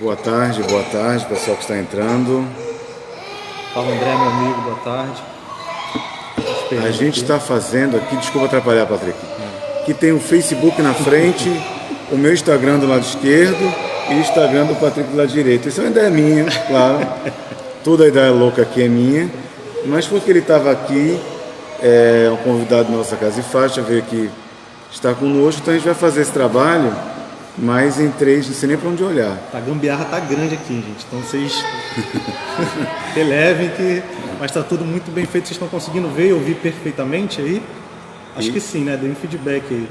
boa tarde, pessoal que está entrando. Fala André, meu amigo, boa tarde. A gente está fazendo aqui, desculpa atrapalhar, Patrick, que tem o Facebook na frente, o meu Instagram do lado esquerdo e o Instagram do Patrick do lado direito. Isso é uma ideia minha, claro. Toda a ideia louca aqui é minha, mas porque ele estava aqui, é um convidado da nossa Casa de Faixa, veio aqui estar conosco, então a gente vai fazer esse trabalho, mas em 3, não sei nem para onde olhar. A gambiarra tá grande aqui, gente, então vocês relevem que... Mas está tudo muito bem feito, vocês estão conseguindo ver e ouvir perfeitamente aí? Acho que sim, né? Dê um feedback aí.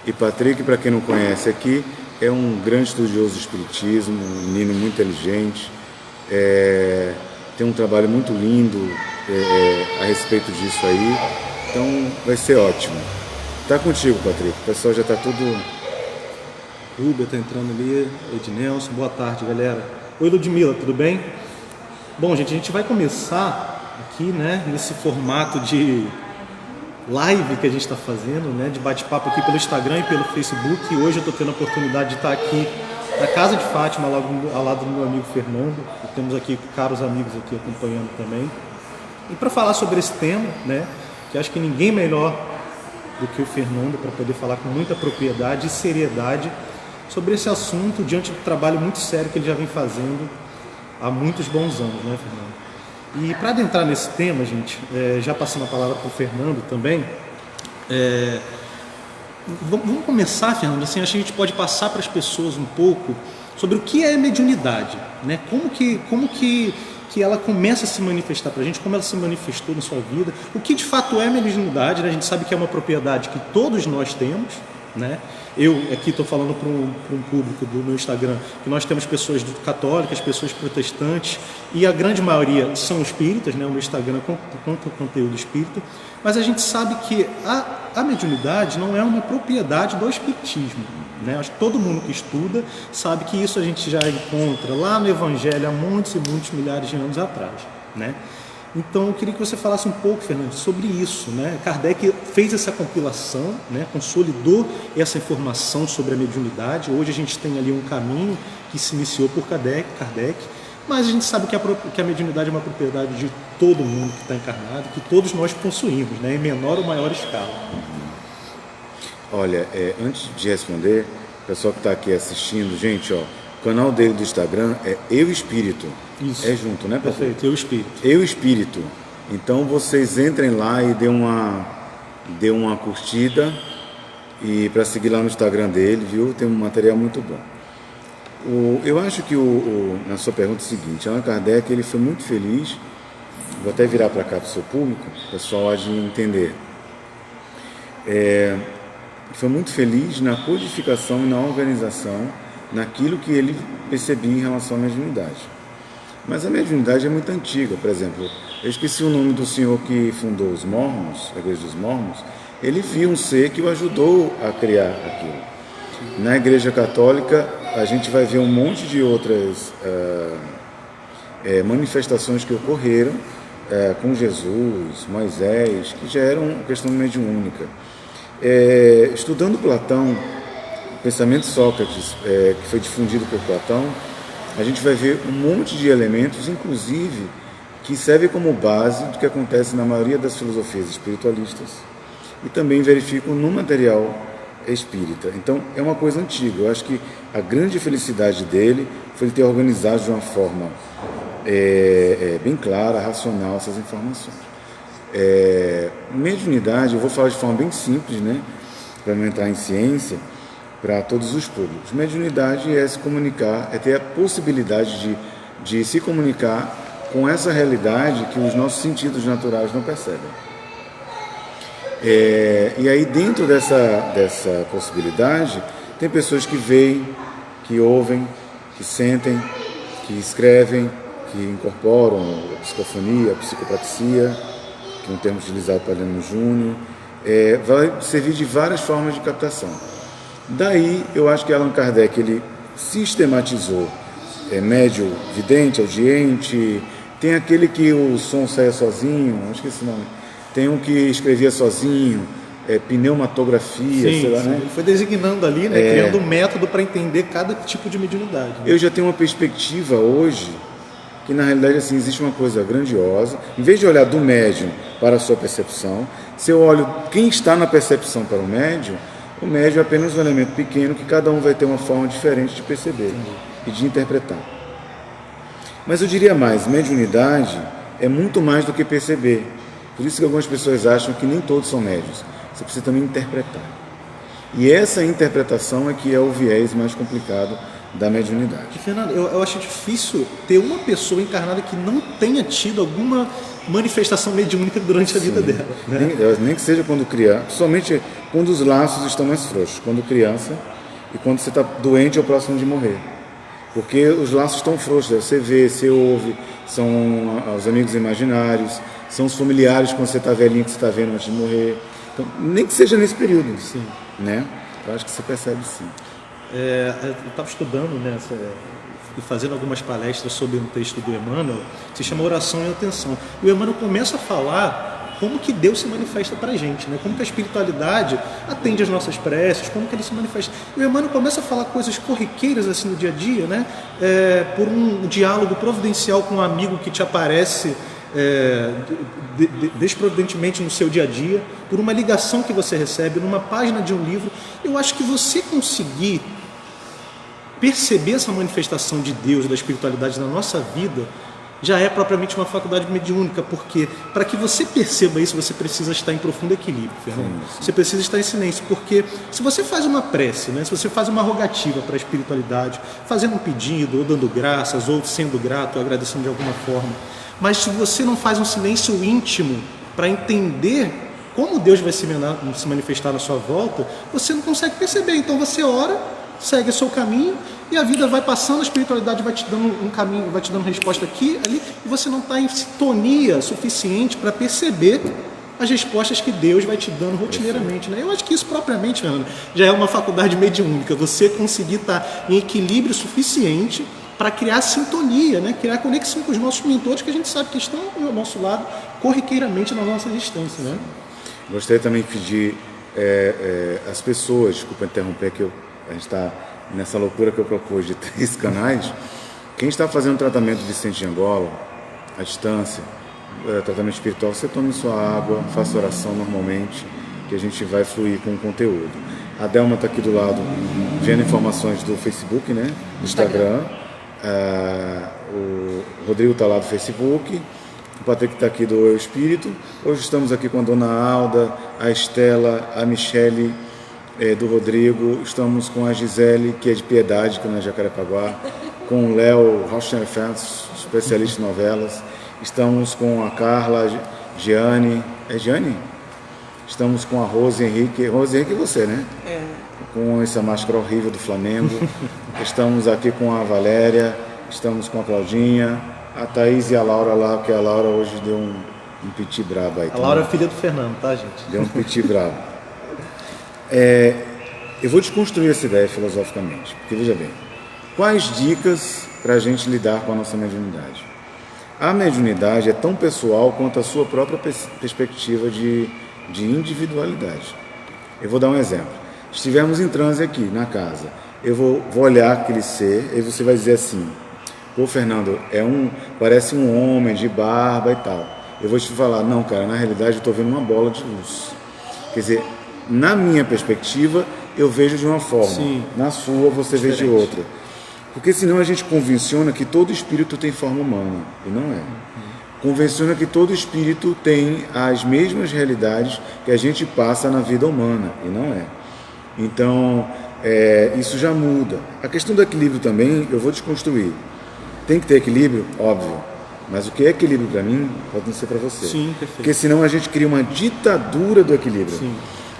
E Patrick, para quem não conhece aqui, é um grande estudioso de espiritismo, um menino muito inteligente, tem um trabalho muito lindo a respeito disso aí, então vai ser ótimo. Tá contigo, Patrick, o pessoal já está tudo... Rúbia tá entrando ali, Ednelson, boa tarde, galera. Oi, Ludmila, tudo bem? Bom, gente, a gente vai começar aqui, né, nesse formato de live que a gente está fazendo, né, de bate-papo aqui pelo Instagram e pelo Facebook. E hoje eu estou tendo a oportunidade de estar aqui na Casa de Fátima, ao lado do meu amigo Fernando. E temos aqui caros amigos aqui acompanhando também. E para falar sobre esse tema, né, que acho que ninguém melhor do que o Fernando para poder falar com muita propriedade e seriedade sobre esse assunto diante do trabalho muito sério que ele já vem fazendo há muitos bons anos, né, Fernando? E para adentrar nesse tema, gente, já passando a palavra para o Fernando também, vamos começar, Fernando, assim, acho que a gente pode passar para as pessoas um pouco sobre o que é mediunidade, né? Como que ela começa a se manifestar para a gente, como ela se manifestou na sua vida, o que de fato é mediunidade, né? A gente sabe que é uma propriedade que todos nós temos, né? Eu aqui estou falando para um público do meu Instagram que nós temos pessoas católicas, pessoas protestantes e a grande maioria são espíritas, né? O meu Instagram conta conteúdo espírita, mas a gente sabe que a mediunidade não é uma propriedade do espiritismo, né? Acho que todo mundo que estuda sabe que isso a gente já encontra lá no Evangelho há muitos e muitos milhares de anos atrás, né? Então eu queria que você falasse um pouco, Fernando, sobre isso, né? Kardec fez essa compilação, né? Consolidou essa informação sobre a mediunidade. Hoje a gente tem ali um caminho que se iniciou por Kardec, mas a gente sabe que a mediunidade é uma propriedade de todo mundo que está encarnado, que todos nós possuímos, né? Em menor ou maior escala. Olha, antes de responder, o pessoal que está aqui assistindo, gente, ó, o canal dele do Instagram é Eu Espírito. Isso. É junto, né, Patrick? Perfeito, Eu Espírito. Eu Espírito. Então vocês entrem lá e dê uma curtida e para seguir lá no Instagram dele, viu? Tem um material muito bom. Eu acho que na sua pergunta é o seguinte, Allan Kardec ele foi muito feliz, vou até virar para cá para o seu público, o pessoal há de entender. Foi muito feliz na codificação e na organização, naquilo que ele percebia em relação à mediunidade. Mas a mediunidade é muito antiga, por exemplo, eu esqueci o nome do senhor que fundou os Mormons, a Igreja dos Mormons, ele viu um ser que o ajudou a criar aquilo. Na Igreja Católica, a gente vai ver um monte de outras manifestações que ocorreram com Jesus, Moisés, que já eram questão mediúnica. Estudando Platão, o pensamento de Sócrates, que foi difundido por Platão, a gente vai ver um monte de elementos, inclusive, que servem como base do que acontece na maioria das filosofias espiritualistas e também verificam no material espírita. Então, é uma coisa antiga. Eu acho que a grande felicidade dele foi ele ter organizado de uma forma bem clara, racional, essas informações. Mediunidade, eu vou falar de forma bem simples, né, para não entrar em ciência, para todos os públicos. Mediunidade é se comunicar, é ter a possibilidade de se comunicar com essa realidade que os nossos sentidos naturais não percebem. E aí, dentro dessa possibilidade, tem pessoas que veem, que ouvem, que sentem, que escrevem, que incorporam a psicofonia, a psicopraxia, que é um termo utilizado por Heleno Júnior, vai servir de várias formas de captação. Daí, eu acho que Allan Kardec ele sistematizou médio, vidente, audiente, tem aquele que o som saia sozinho, acho que esse nome, tem um que escrevia sozinho, pneumatografia, Sim, sei lá, sim. né? Ele foi designando ali, né? Criando um método para entender cada tipo de mediunidade. Né? Eu já tenho uma perspectiva hoje que na realidade assim existe uma coisa grandiosa. Em vez de olhar do médium para a sua percepção, se eu olho quem está na percepção para o médium é apenas um elemento pequeno que cada um vai ter uma forma diferente de perceber e de interpretar. Mas eu diria mais, mediunidade é muito mais do que perceber. Por isso que algumas pessoas acham que nem todos são médiuns. Você precisa também interpretar. E essa interpretação é que é o viés mais complicado da mediunidade. E, Fernando, eu acho difícil ter uma pessoa encarnada que não tenha tido alguma manifestação mediúnica durante a vida dela. Né? Nem que seja quando criança, somente quando os laços estão mais frouxos, quando criança e quando você está doente ou próximo de morrer. Porque os laços estão frouxos, você vê, você ouve, são os amigos imaginários, são os familiares quando você está velhinho que você está vendo antes de morrer. Então, nem que seja nesse período, Sim. Né? Eu acho que você percebe sim. Eu estava estudando, né, e fazendo algumas palestras sobre um texto do Emmanuel, que se chama Oração e Atenção. E o Emmanuel começa a falar como que Deus se manifesta para a gente, né? Como que a espiritualidade atende às nossas preces, como que ele se manifesta. E o Emmanuel começa a falar coisas corriqueiras assim no dia a dia, né? Por um diálogo providencial com um amigo que te aparece desprovidentemente no seu dia a dia, por uma ligação que você recebe, numa página de um livro. Eu acho que você conseguir perceber essa manifestação de Deus, da espiritualidade na nossa vida, já é propriamente uma faculdade mediúnica, porque para que você perceba isso, você precisa estar em profundo equilíbrio, Fernando. Você precisa estar em silêncio, porque se você faz uma prece, né, se você faz uma rogativa para a espiritualidade, fazendo um pedido, ou dando graças, ou sendo grato, ou agradecendo de alguma forma, mas se você não faz um silêncio íntimo para entender como Deus vai se manifestar na sua volta, você não consegue perceber. Então você ora, segue o seu caminho e a vida vai passando, a espiritualidade vai te dando um caminho, vai te dando resposta aqui, ali, e você não está em sintonia suficiente para perceber as respostas que Deus vai te dando rotineiramente. Né? Eu acho que isso propriamente, Fernando, já é uma faculdade mediúnica, você conseguir estar em equilíbrio suficiente para criar sintonia, né? Criar conexão com os nossos mentores que a gente sabe que estão ao nosso lado corriqueiramente na nossa existência. Né? Gostaria também de pedir às pessoas, desculpa interromper, que a gente está nessa loucura que eu propus de 3 canais. Quem está fazendo tratamento de Vicente de Angola, à distância, tratamento espiritual, você tome sua água, faça oração normalmente, que a gente vai fluir com o conteúdo. A Delma está aqui do lado, vendo informações do Facebook, né? Do Instagram. O Rodrigo está lá do Facebook. O Patrick está aqui do Eu Espírito. Hoje estamos aqui com a Dona Alda, a Estela, a Michele, do Rodrigo. Estamos com a Gisele, que é de Piedade, que é na Jacarepaguá. Com o Léo Rochenfels, especialista em novelas. Estamos com a Carla, Giane. É Giane? Estamos com a Rose Henrique. Rose Henrique é você, né? Com essa máscara horrível do Flamengo. Estamos aqui com a Valéria. Estamos com a Claudinha. A Thaís e a Laura lá, porque a Laura hoje deu um piti brabo aí. A Laura é filha do Fernando, tá, gente? Deu um piti brabo. Eu vou desconstruir essa ideia filosoficamente, porque veja bem, quais dicas para a gente lidar com a nossa mediunidade? A mediunidade é tão pessoal quanto a sua própria perspectiva de individualidade. Eu vou dar um exemplo. Estivermos em transe aqui na casa, eu vou olhar aquele ser e você vai dizer assim: pô, Fernando, parece um homem de barba e tal. Eu vou te falar, não, cara, na realidade eu estou vendo uma bola de luz. Quer dizer, na minha perspectiva, eu vejo de uma forma. Sim. Na sua, você vê de outra. Porque senão a gente convenciona que todo espírito tem forma humana, e não é. Convenciona que todo espírito tem as mesmas realidades que a gente passa na vida humana, e não é. Então, isso já muda. A questão do equilíbrio também, eu vou desconstruir. Tem que ter equilíbrio? Óbvio. Mas o que é equilíbrio para mim, pode não ser para você. Sim, perfeito. Porque senão a gente cria uma ditadura do equilíbrio. Sim.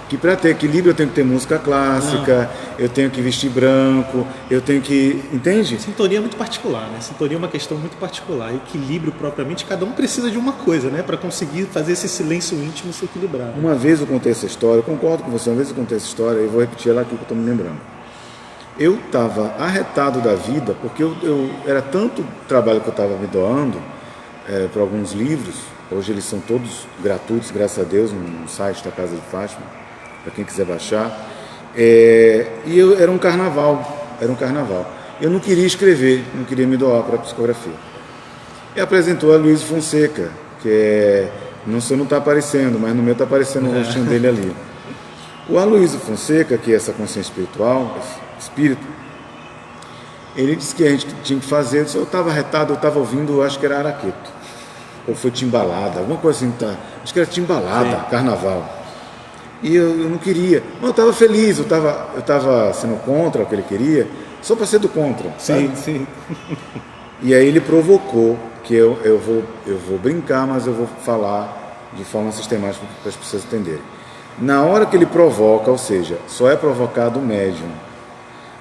Que para ter equilíbrio eu tenho que ter música clássica, eu tenho que vestir branco, eu tenho que... Entende? Sintonia é muito particular, né? Sintonia é uma questão muito particular. Equilíbrio propriamente, cada um precisa de uma coisa, né? Para conseguir fazer esse silêncio íntimo se equilibrar. Né? Uma vez eu contei essa história, eu concordo com você, uma vez eu contei essa história e vou repetir ela aqui que eu estou me lembrando. Eu estava arretado da vida, porque eu era tanto trabalho que eu estava me doando para alguns livros, hoje eles são todos gratuitos, graças a Deus, no site da Casa de Fátima. para quem quiser baixar. Era um carnaval. Eu não queria escrever, não queria me doar para a psicografia. E apresentou a Luiz Fonseca, que não está aparecendo, mas no meu está aparecendo o rostinho dele ali. O Aloysio Fonseca, que é essa consciência espiritual, esse espírito, ele disse que a gente tinha que fazer. Eu estava retado, eu estava ouvindo, acho que era Araqueto, ou foi Timbalada, alguma coisa assim, acho que era Timbalada, sim. Carnaval. E eu não queria, mas eu estava feliz, eu estava sendo contra o que ele queria, só para ser do contra. Sim, sabe? sim. E aí ele provocou que eu vou brincar, mas eu vou falar de forma sistemática para as pessoas entenderem. Na hora que ele provoca, ou seja, só é provocado o médium.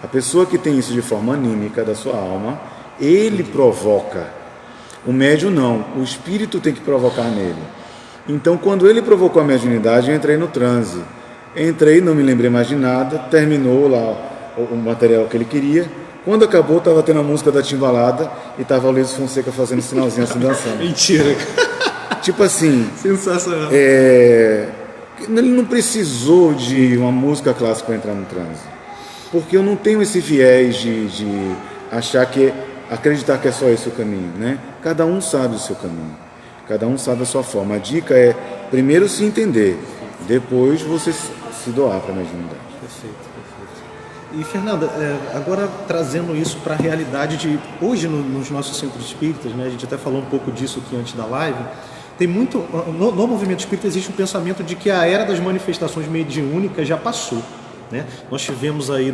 A pessoa que tem isso de forma anímica da sua alma, ele provoca. O médium não, o espírito tem que provocar nele. Então, quando ele provocou a mediunidade, eu entrei no transe. Entrei, não me lembrei mais de nada, terminou lá o material que ele queria. Quando acabou, estava tendo a música da Timbalada e estava o Luiz Fonseca fazendo sinalzinho assim, dançando. Mentira. Tipo assim... Sensacional. Ele não precisou de uma música clássica para entrar no transe. Porque eu não tenho esse viés de acreditar que é só esse o caminho, né? Cada um sabe o seu caminho. Cada um sabe a sua forma. A dica é, primeiro, se entender. Depois, você se doar para a mediunidade. Perfeito. E, Fernanda, agora trazendo isso para a realidade de hoje nos nossos centros espíritas, né? A gente até falou um pouco disso aqui antes da live. Tem muito, no movimento espírita existe um pensamento de que a era das manifestações mediúnicas já passou. Né? Nós tivemos aí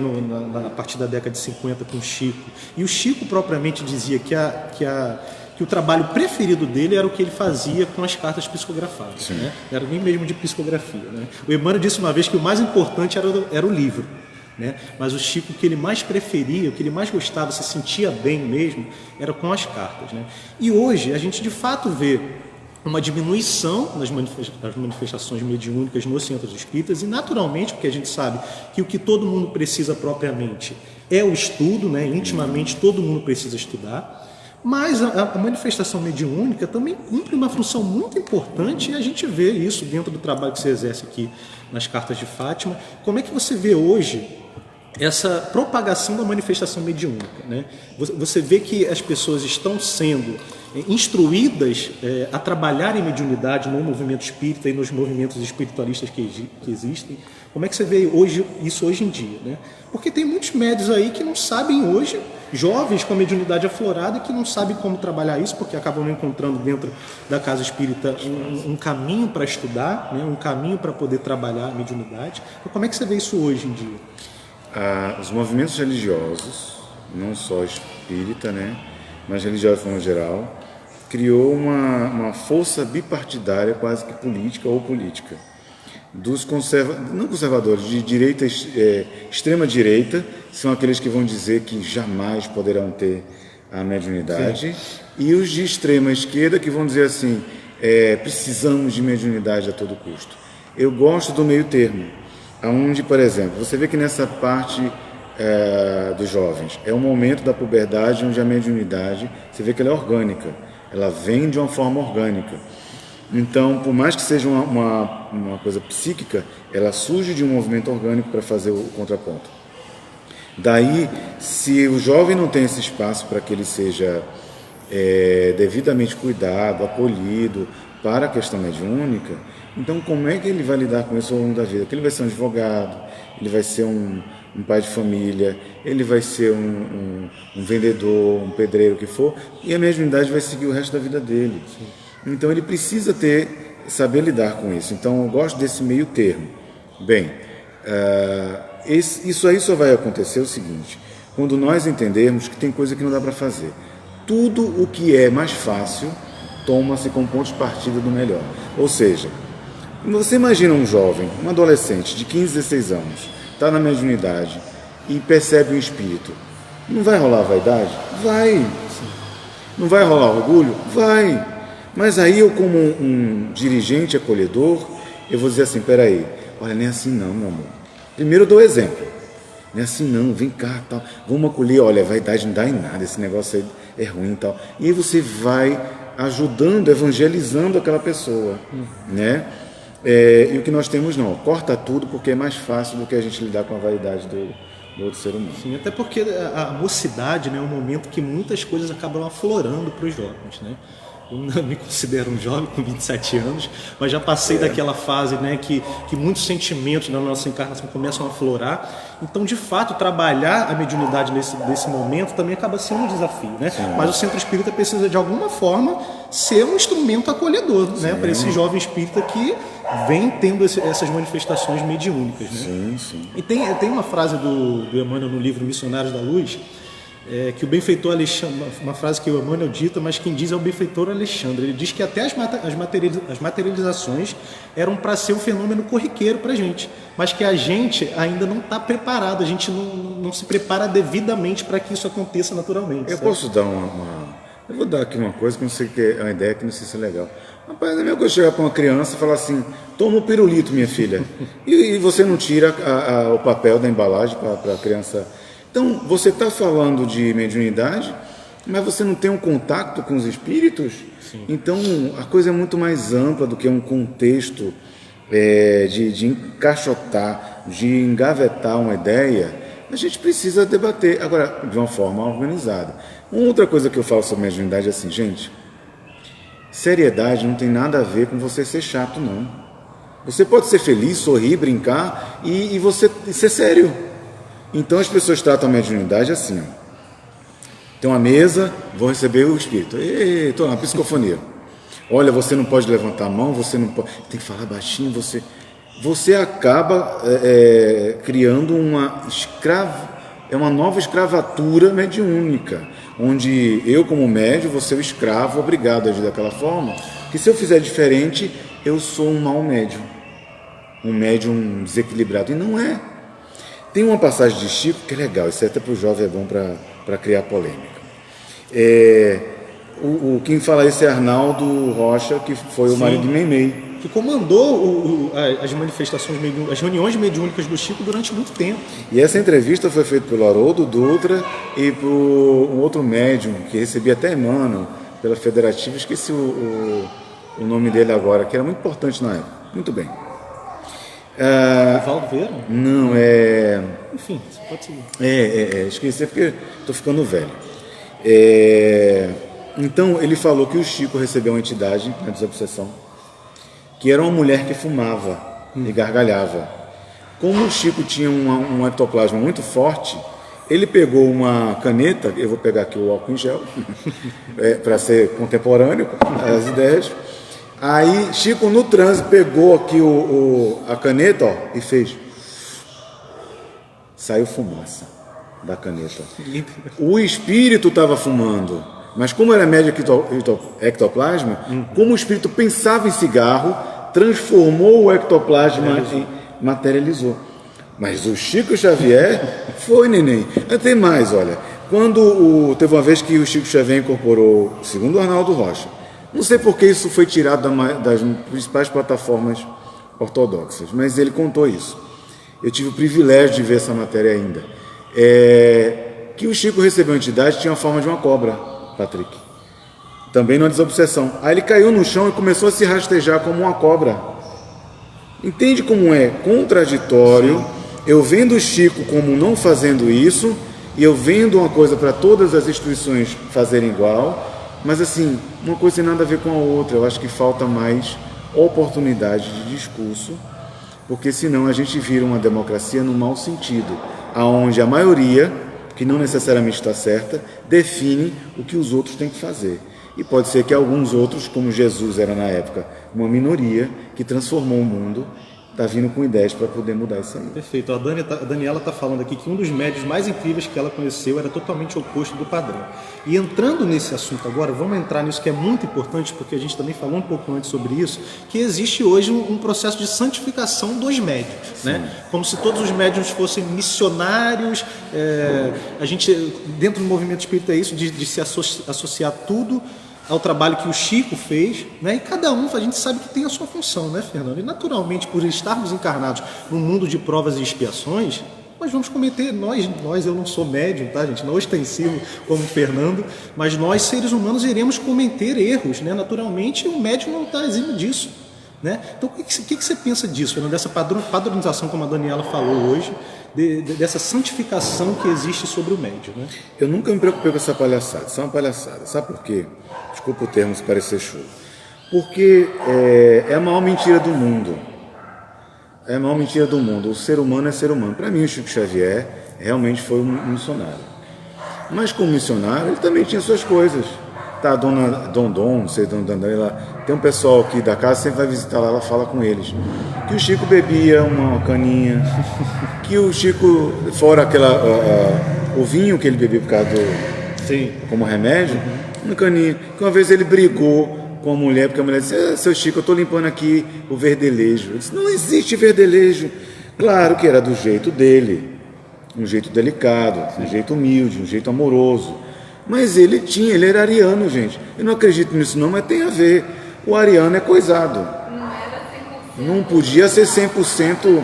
a partir da década de 50 com o Chico. E o Chico propriamente dizia que o trabalho preferido dele era o que ele fazia com as cartas psicografadas. Né? Era nem mesmo de psicografia. Né? O Emmanuel disse uma vez que o mais importante era o livro. Né? Mas o Chico, o que ele mais preferia, o que ele mais gostava, se sentia bem mesmo, era com as cartas. Né? E hoje a gente de fato vê uma diminuição das manifestações mediúnicas nos centros espíritas e naturalmente, porque a gente sabe que o que todo mundo precisa propriamente é o estudo, né? Intimamente todo mundo precisa estudar, mas a manifestação mediúnica também cumpre uma função muito importante e a gente vê isso dentro do trabalho que você exerce aqui nas Cartas de Fátima. Como é que você vê hoje essa propagação da manifestação mediúnica? Né? Você vê que as pessoas estão sendo instruídas a trabalhar em mediunidade no movimento espírita e nos movimentos espiritualistas que existem. Como é que você vê isso hoje em dia? Né? Porque tem muitos médiuns aí que não sabem hoje, jovens com a mediunidade aflorada, que não sabem como trabalhar isso, porque acabam não encontrando dentro da casa espírita um caminho para estudar, né? Um caminho para poder trabalhar a mediunidade. Então, como é que você vê isso hoje em dia? Os movimentos religiosos, não só espírita, né? Mas religiosos de forma geral, criou uma força bipartidária, quase que política ou política, dos não conservadores, de direita, extrema direita, são aqueles que vão dizer que jamais poderão ter a mediunidade, sim. E os de extrema esquerda que vão dizer assim, precisamos de mediunidade a todo custo. Eu gosto do meio termo, onde, por exemplo, você vê que nessa parte dos jovens, é um momento da puberdade onde a mediunidade, você vê que ela é orgânica, ela vem de uma forma orgânica. Então, por mais que seja uma coisa psíquica, ela surge de um movimento orgânico para fazer o contraponto. Daí, se o jovem não tem esse espaço para que ele seja devidamente cuidado, acolhido para a questão mediúnica, então como é que ele vai lidar com isso ao longo da vida? Que ele vai ser um advogado, ele vai ser um pai de família, ele vai ser um vendedor, um pedreiro, o que for, e a mediunidade vai seguir o resto da vida dele. Sim. Então ele precisa saber lidar com isso. Então eu gosto desse meio termo. Bem, isso aí só vai acontecer o seguinte, quando nós entendermos que tem coisa que não dá para fazer. Tudo o que é mais fácil toma-se como ponto de partida do melhor. Ou seja, você imagina um jovem, um adolescente de 15, 16 anos, está na mediunidade e percebe um espírito. Não vai rolar vaidade? Vai. Não vai rolar orgulho? Vai. Mas aí eu, como um dirigente acolhedor, eu vou dizer assim, peraí, olha, nem assim não, meu amor. Primeiro eu dou exemplo. Não é assim não, vem cá, tal. Vamos acolher, olha, vaidade não dá em nada, esse negócio aí é ruim e tal. E aí você vai ajudando, evangelizando aquela pessoa, né? E o que nós temos não, corta tudo porque é mais fácil do que a gente lidar com a vaidade do outro ser humano. Sim, até porque a mocidade, né, é um momento que muitas coisas acabam aflorando para os jovens, né? Eu não me considero um jovem com 27 anos, mas já passei daquela fase, né, que muitos sentimentos da nossa encarnação começam a aflorar. Então, de fato, trabalhar a mediunidade desse momento também acaba sendo um desafio, né? Sim. Mas o centro espírita precisa, de alguma forma, ser um instrumento acolhedor, né, para esse jovem espírita que vem tendo essas manifestações mediúnicas, né? Sim, sim. E tem uma frase do Emmanuel no livro Missionários da Luz, que o benfeitor Alexandre, uma frase que o Emmanuel dita, mas quem diz é o benfeitor Alexandre. Ele diz que até as materializações eram para ser um fenômeno corriqueiro para a gente, mas que a gente ainda não está preparado, a gente não se prepara devidamente para que isso aconteça naturalmente. Eu sabe? posso dar Eu vou dar aqui uma coisa que não sei que é uma ideia que não sei se é legal. Rapaz, não é mesmo que eu chegar para uma criança e falar assim, toma um pirulito, minha filha, e você não tira o papel da embalagem para a criança. Então, você está falando de mediunidade, mas você não tem um contato com os espíritos? Sim. Então, a coisa é muito mais ampla do que um contexto de encaixotar, de engavetar uma ideia. A gente precisa debater, agora, de uma forma organizada. Uma outra coisa que eu falo sobre mediunidade é assim, gente, seriedade não tem nada a ver com você ser chato, não. Você pode ser feliz, sorrir, brincar e você ser sério. Então as pessoas tratam a mediunidade assim, ó. Tem uma mesa, vou receber o espírito. Estou na psicofonia. Olha, você não pode levantar a mão, você não pode. Tem que falar baixinho, você acaba criando uma nova escravatura mediúnica, onde eu, como médium, vou ser o escravo, obrigado a agir daquela forma, que se eu fizer diferente, eu sou um mau médium, um médium desequilibrado. E não é. Tem uma passagem de Chico que é legal, isso até para o jovem é bom para criar polêmica. Quem fala isso é Arnaldo Rocha, que foi o marido de Meimei. Que comandou as manifestações, as reuniões mediúnicas do Chico durante muito tempo. E essa entrevista foi feita pelo Haroldo Dutra e por um outro médium, que recebia até Emmanuel, pela Federativa, esqueci o nome dele agora, que era muito importante na época. Muito bem. Valdo Vieira? Não, Enfim, você pode seguir. Esqueci porque estou ficando velho. Então, ele falou que o Chico recebeu uma entidade na desobsessão, que era uma mulher que fumava e gargalhava. Como o Chico tinha um ectoplasma muito forte, ele pegou uma caneta, eu vou pegar aqui o álcool em gel, para ser contemporâneo as ideias. Aí Chico no trânsito pegou aqui a caneta, ó, e fez. Saiu fumaça da caneta. O espírito estava fumando, mas como era médio ectoplasma, como o espírito pensava em cigarro, transformou o ectoplasma e materializou. Mas o Chico Xavier foi, neném. Tem mais, olha. Teve uma vez que o Chico Xavier incorporou, segundo o Arnaldo Rocha, não sei porque isso foi tirado das principais plataformas ortodoxas, mas ele contou isso. Eu tive o privilégio de ver essa matéria ainda. Que o Chico recebeu a entidade, tinha a forma de uma cobra, Patrick. Também numa desobsessão. Aí ele caiu no chão e começou a se rastejar como uma cobra. Entende como é contraditório? Eu vendo o Chico como não fazendo isso, e eu vendo uma coisa para todas as instituições fazerem igual, mas assim, uma coisa tem nada a ver com a outra. Eu acho que falta mais oportunidade de discurso, porque senão a gente vira uma democracia no mau sentido, aonde a maioria, que não necessariamente está certa, define o que os outros têm que fazer. E pode ser que alguns outros, como Jesus era na época, uma minoria que transformou o mundo, está vindo com ideias para poder mudar isso aí. Perfeito. A Daniela está falando aqui que um dos médios mais incríveis que ela conheceu era totalmente oposto do padrão. E entrando nesse assunto agora, vamos entrar nisso que é muito importante, porque a gente também falou um pouco antes sobre isso, que existe hoje um processo de santificação dos médios, né? Como se todos os médios fossem missionários. A gente, dentro do movimento espírita, é isso, de se associar tudo ao trabalho que o Chico fez, né? E cada um, a gente sabe que tem a sua função, né, Fernando? E naturalmente, por estarmos encarnados num mundo de provas e expiações, nós vamos cometer, eu não sou médium, tá, gente? Não ostensivo como o Fernando, mas nós, seres humanos, iremos cometer erros, né? Naturalmente, o médium não está eximo disso. Né? Então, o que você pensa disso, Fernando? Dessa padronização, como a Daniela falou hoje, dessa santificação que existe sobre o médium? Né? Eu nunca me preocupei com essa palhaçada. Isso é uma palhaçada. Sabe por quê? Desculpa o termo se parecer chulo. Porque é a maior mentira do mundo. É a maior mentira do mundo. O ser humano é ser humano. Para mim, o Chico Xavier realmente foi um missionário. Mas como missionário, ele também tinha suas coisas. Tá, a dona Dondon, não sei, dona Dandela, tem um pessoal aqui da casa, sempre vai visitar lá, ela fala com eles. Que o Chico bebia uma caninha, que o Chico, fora o vinho que ele bebia por causa como remédio, uma caninha, que uma vez ele brigou com a mulher, porque a mulher disse, seu Chico, eu estou limpando aqui o verdelejo. Ele disse, não existe verdelejo. Claro que era do jeito dele, um jeito delicado, um jeito humilde, um jeito amoroso. Mas ele era ariano, gente. Eu não acredito nisso não, mas tem a ver. O ariano é coisado. Não era 100%. Não podia ser 100%.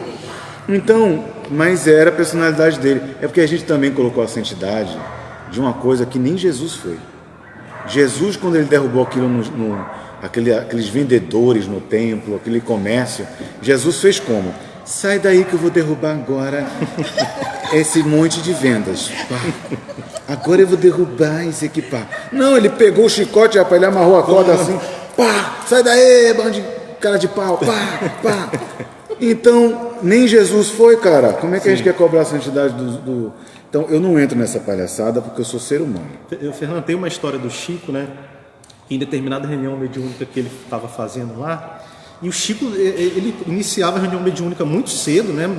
Então, mas era a personalidade dele. É porque a gente também colocou a santidade de uma coisa que nem Jesus foi. Jesus, quando ele derrubou aquilo aqueles vendedores no templo, aquele comércio, Jesus fez como? Sai daí que eu vou derrubar agora esse monte de vendas. Pá. Agora eu vou derrubar esse aqui, pá. Não, ele pegou o chicote, rapaz, ele amarrou a corda assim. Pá, sai daí, bandido, cara de pau, pá, pá. Então, nem Jesus foi, cara. Como é que a gente quer cobrar a santidade do... Então, eu não entro nessa palhaçada porque eu sou ser humano. Fernando, tem uma história do Chico, né? Em determinada reunião mediúnica que ele estava fazendo lá, e o Chico, ele iniciava a reunião mediúnica muito cedo, né?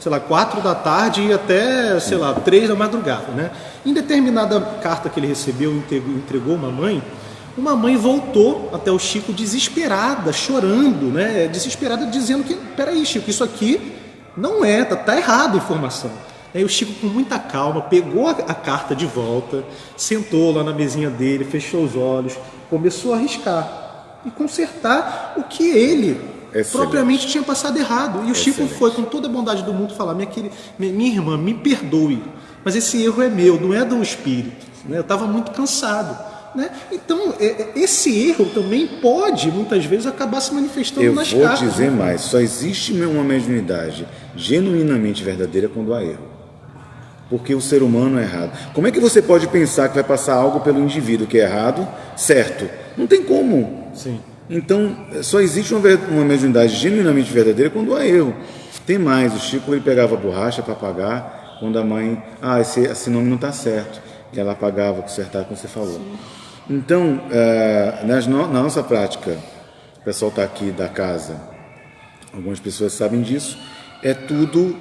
Sei lá, 4 da tarde e até, sei lá, 3 da madrugada, né? Em determinada carta que ele recebeu, entregou uma mãe voltou até o Chico desesperada, chorando, né? Desesperada, dizendo que, peraí, Chico, isso aqui não tá errado a informação. Aí o Chico, com muita calma, pegou a carta de volta, sentou lá na mesinha dele, fechou os olhos, começou a riscar e consertar o que ele propriamente tinha passado errado. E o Chico foi, com toda a bondade do mundo, falar, minha irmã, me perdoe, mas esse erro é meu, não é do espírito. Né? Eu estava muito cansado. Né? Então, esse erro também pode, muitas vezes, acabar se manifestando nas cartas. Eu vou dizer mais, só existe uma mediunidade genuinamente verdadeira quando há erro. Porque o ser humano é errado. Como é que você pode pensar que vai passar algo pelo indivíduo que é errado, certo? Não tem como. Sim. Então, só existe uma mediunidade genuinamente verdadeira quando há erro. Tem mais, o Chico ele pegava borracha para apagar quando a mãe... esse nome não está certo. E ela apagava, consertava, como você falou. Sim. Então, na nossa prática, o pessoal está aqui da casa, algumas pessoas sabem disso, é tudo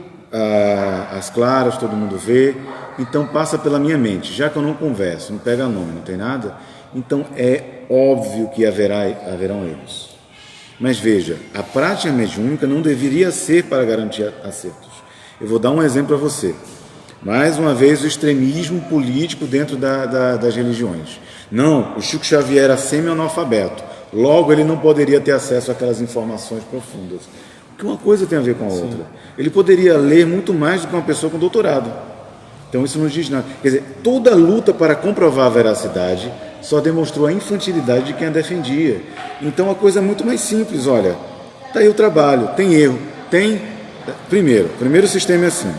às claras, todo mundo vê, então passa pela minha mente, já que eu não converso, não pega nome, não tem nada, então é óbvio que haverão erros. Mas veja, a prática mediúnica não deveria ser para garantir acertos. Eu vou dar um exemplo para você. Mais uma vez, o extremismo político dentro das religiões. Não, o Chico Xavier era semi-analfabeto. Logo, ele não poderia ter acesso àquelas informações profundas. Porque uma coisa tem a ver com a outra. Sim. Ele poderia ler muito mais do que uma pessoa com doutorado. Então, isso não diz nada. Quer dizer, toda luta para comprovar a veracidade só demonstrou a infantilidade de quem a defendia. Então, a coisa é muito mais simples. Olha, está aí o trabalho, tem erro. Primeiro sistema é assim.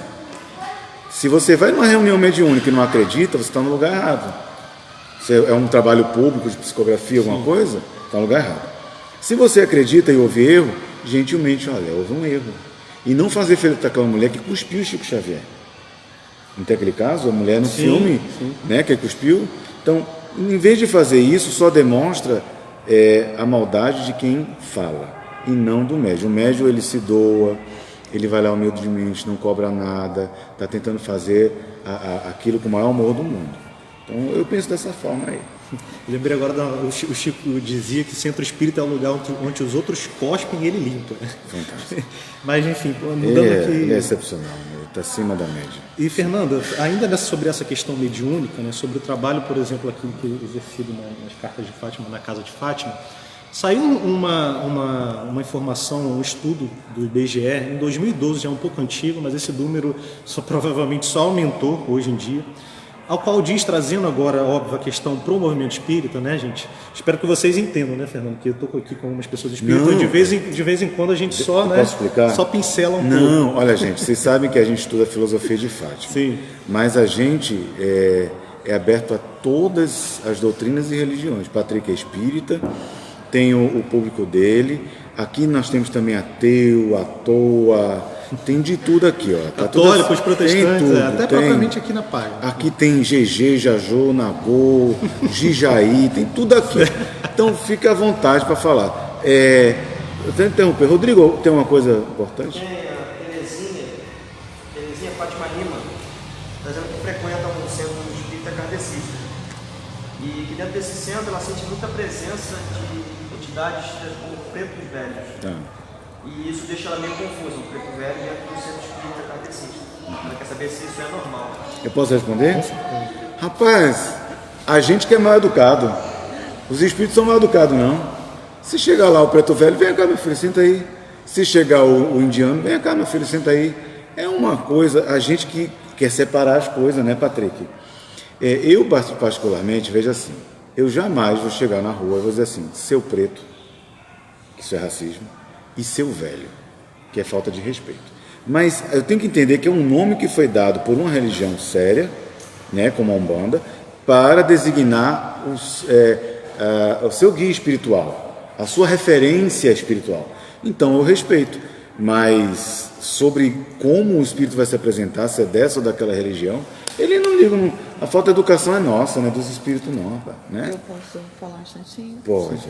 Se você vai numa reunião mediúnica e não acredita, você está no lugar errado. Se é um trabalho público de psicografia, alguma coisa, está no lugar errado. Se você acredita e houve erro, gentilmente, olha, houve um erro. E não fazer feito daquela mulher que cuspiu o Chico Xavier. Não tem aquele caso? A mulher no filme, né, que cuspiu. Então, em vez de fazer isso, só demonstra a maldade de quem fala, e não do médium. O médium, ele se doa, ele vai lá humildemente, não cobra nada, está tentando fazer aquilo com o maior amor do mundo. Então, eu penso dessa forma aí. Lembrei agora, o Chico dizia que centro espírita é o lugar onde os outros cospem e ele limpa. Fantástico. Mas, enfim, mudando aqui... Ele é excepcional, ele está acima da média. E, Fernando, ainda sobre essa questão mediúnica, né, sobre o trabalho, por exemplo, aqui que é exercido nas cartas de Fátima, na casa de Fátima, saiu uma informação, um estudo do IBGE, em 2012, já é um pouco antigo, mas esse número provavelmente só aumentou hoje em dia, ao qual diz, trazendo agora, óbvio, a questão pro movimento espírita, né, gente? Espero que vocês entendam, né, Fernando? Porque eu estou aqui com algumas pessoas espíritas e de vez em quando a gente só, né, só pincela um pouco. Não, olha, gente, vocês sabem que a gente estuda a filosofia de Fátima. Sim. Mas a gente é aberto a todas as doutrinas e religiões. Patrick é espírita, tem o público dele. Aqui nós temos também ateu, à toa, tem de tudo aqui, ó. Tá católicos, protestantes, tudo, até propriamente aqui na página. Aqui tem GG, Jajô, Nagô, Gijaí, tem tudo aqui. Então fique à vontade para falar. Eu tenho que interromper. Rodrigo, tem uma coisa importante? Tem a Terezinha Fátima Lima, dizendo que frequenta um centro espírita kardecista. E que dentro desse centro ela sente muita presença de entidades como pretos velhos. Tá. E isso deixa ela meio confusa, um preto velho dentro do centro espírita kardecista. Ela quer saber se isso é normal. Eu posso responder? Rapaz, a gente que é mal educado. Os espíritos são mal educados, não. Se chegar lá o preto velho, vem cá, meu filho, senta aí. Se chegar o indiano, vem cá, meu filho, senta aí. É uma coisa, a gente que quer separar as coisas, né, Patrick? Eu, particularmente, vejo assim, eu jamais vou chegar na rua e vou dizer assim, seu preto, que isso é racismo, e seu velho, que é falta de respeito. Mas eu tenho que entender que é um nome que foi dado por uma religião séria, né, como a Umbanda, para designar o seu guia espiritual, a sua referência espiritual. Então eu respeito, mas sobre como o espírito vai se apresentar, se é dessa ou daquela religião, ele não liga. A falta de educação é nossa, não é dos espíritos não, né? Eu posso falar um instantinho? Pode.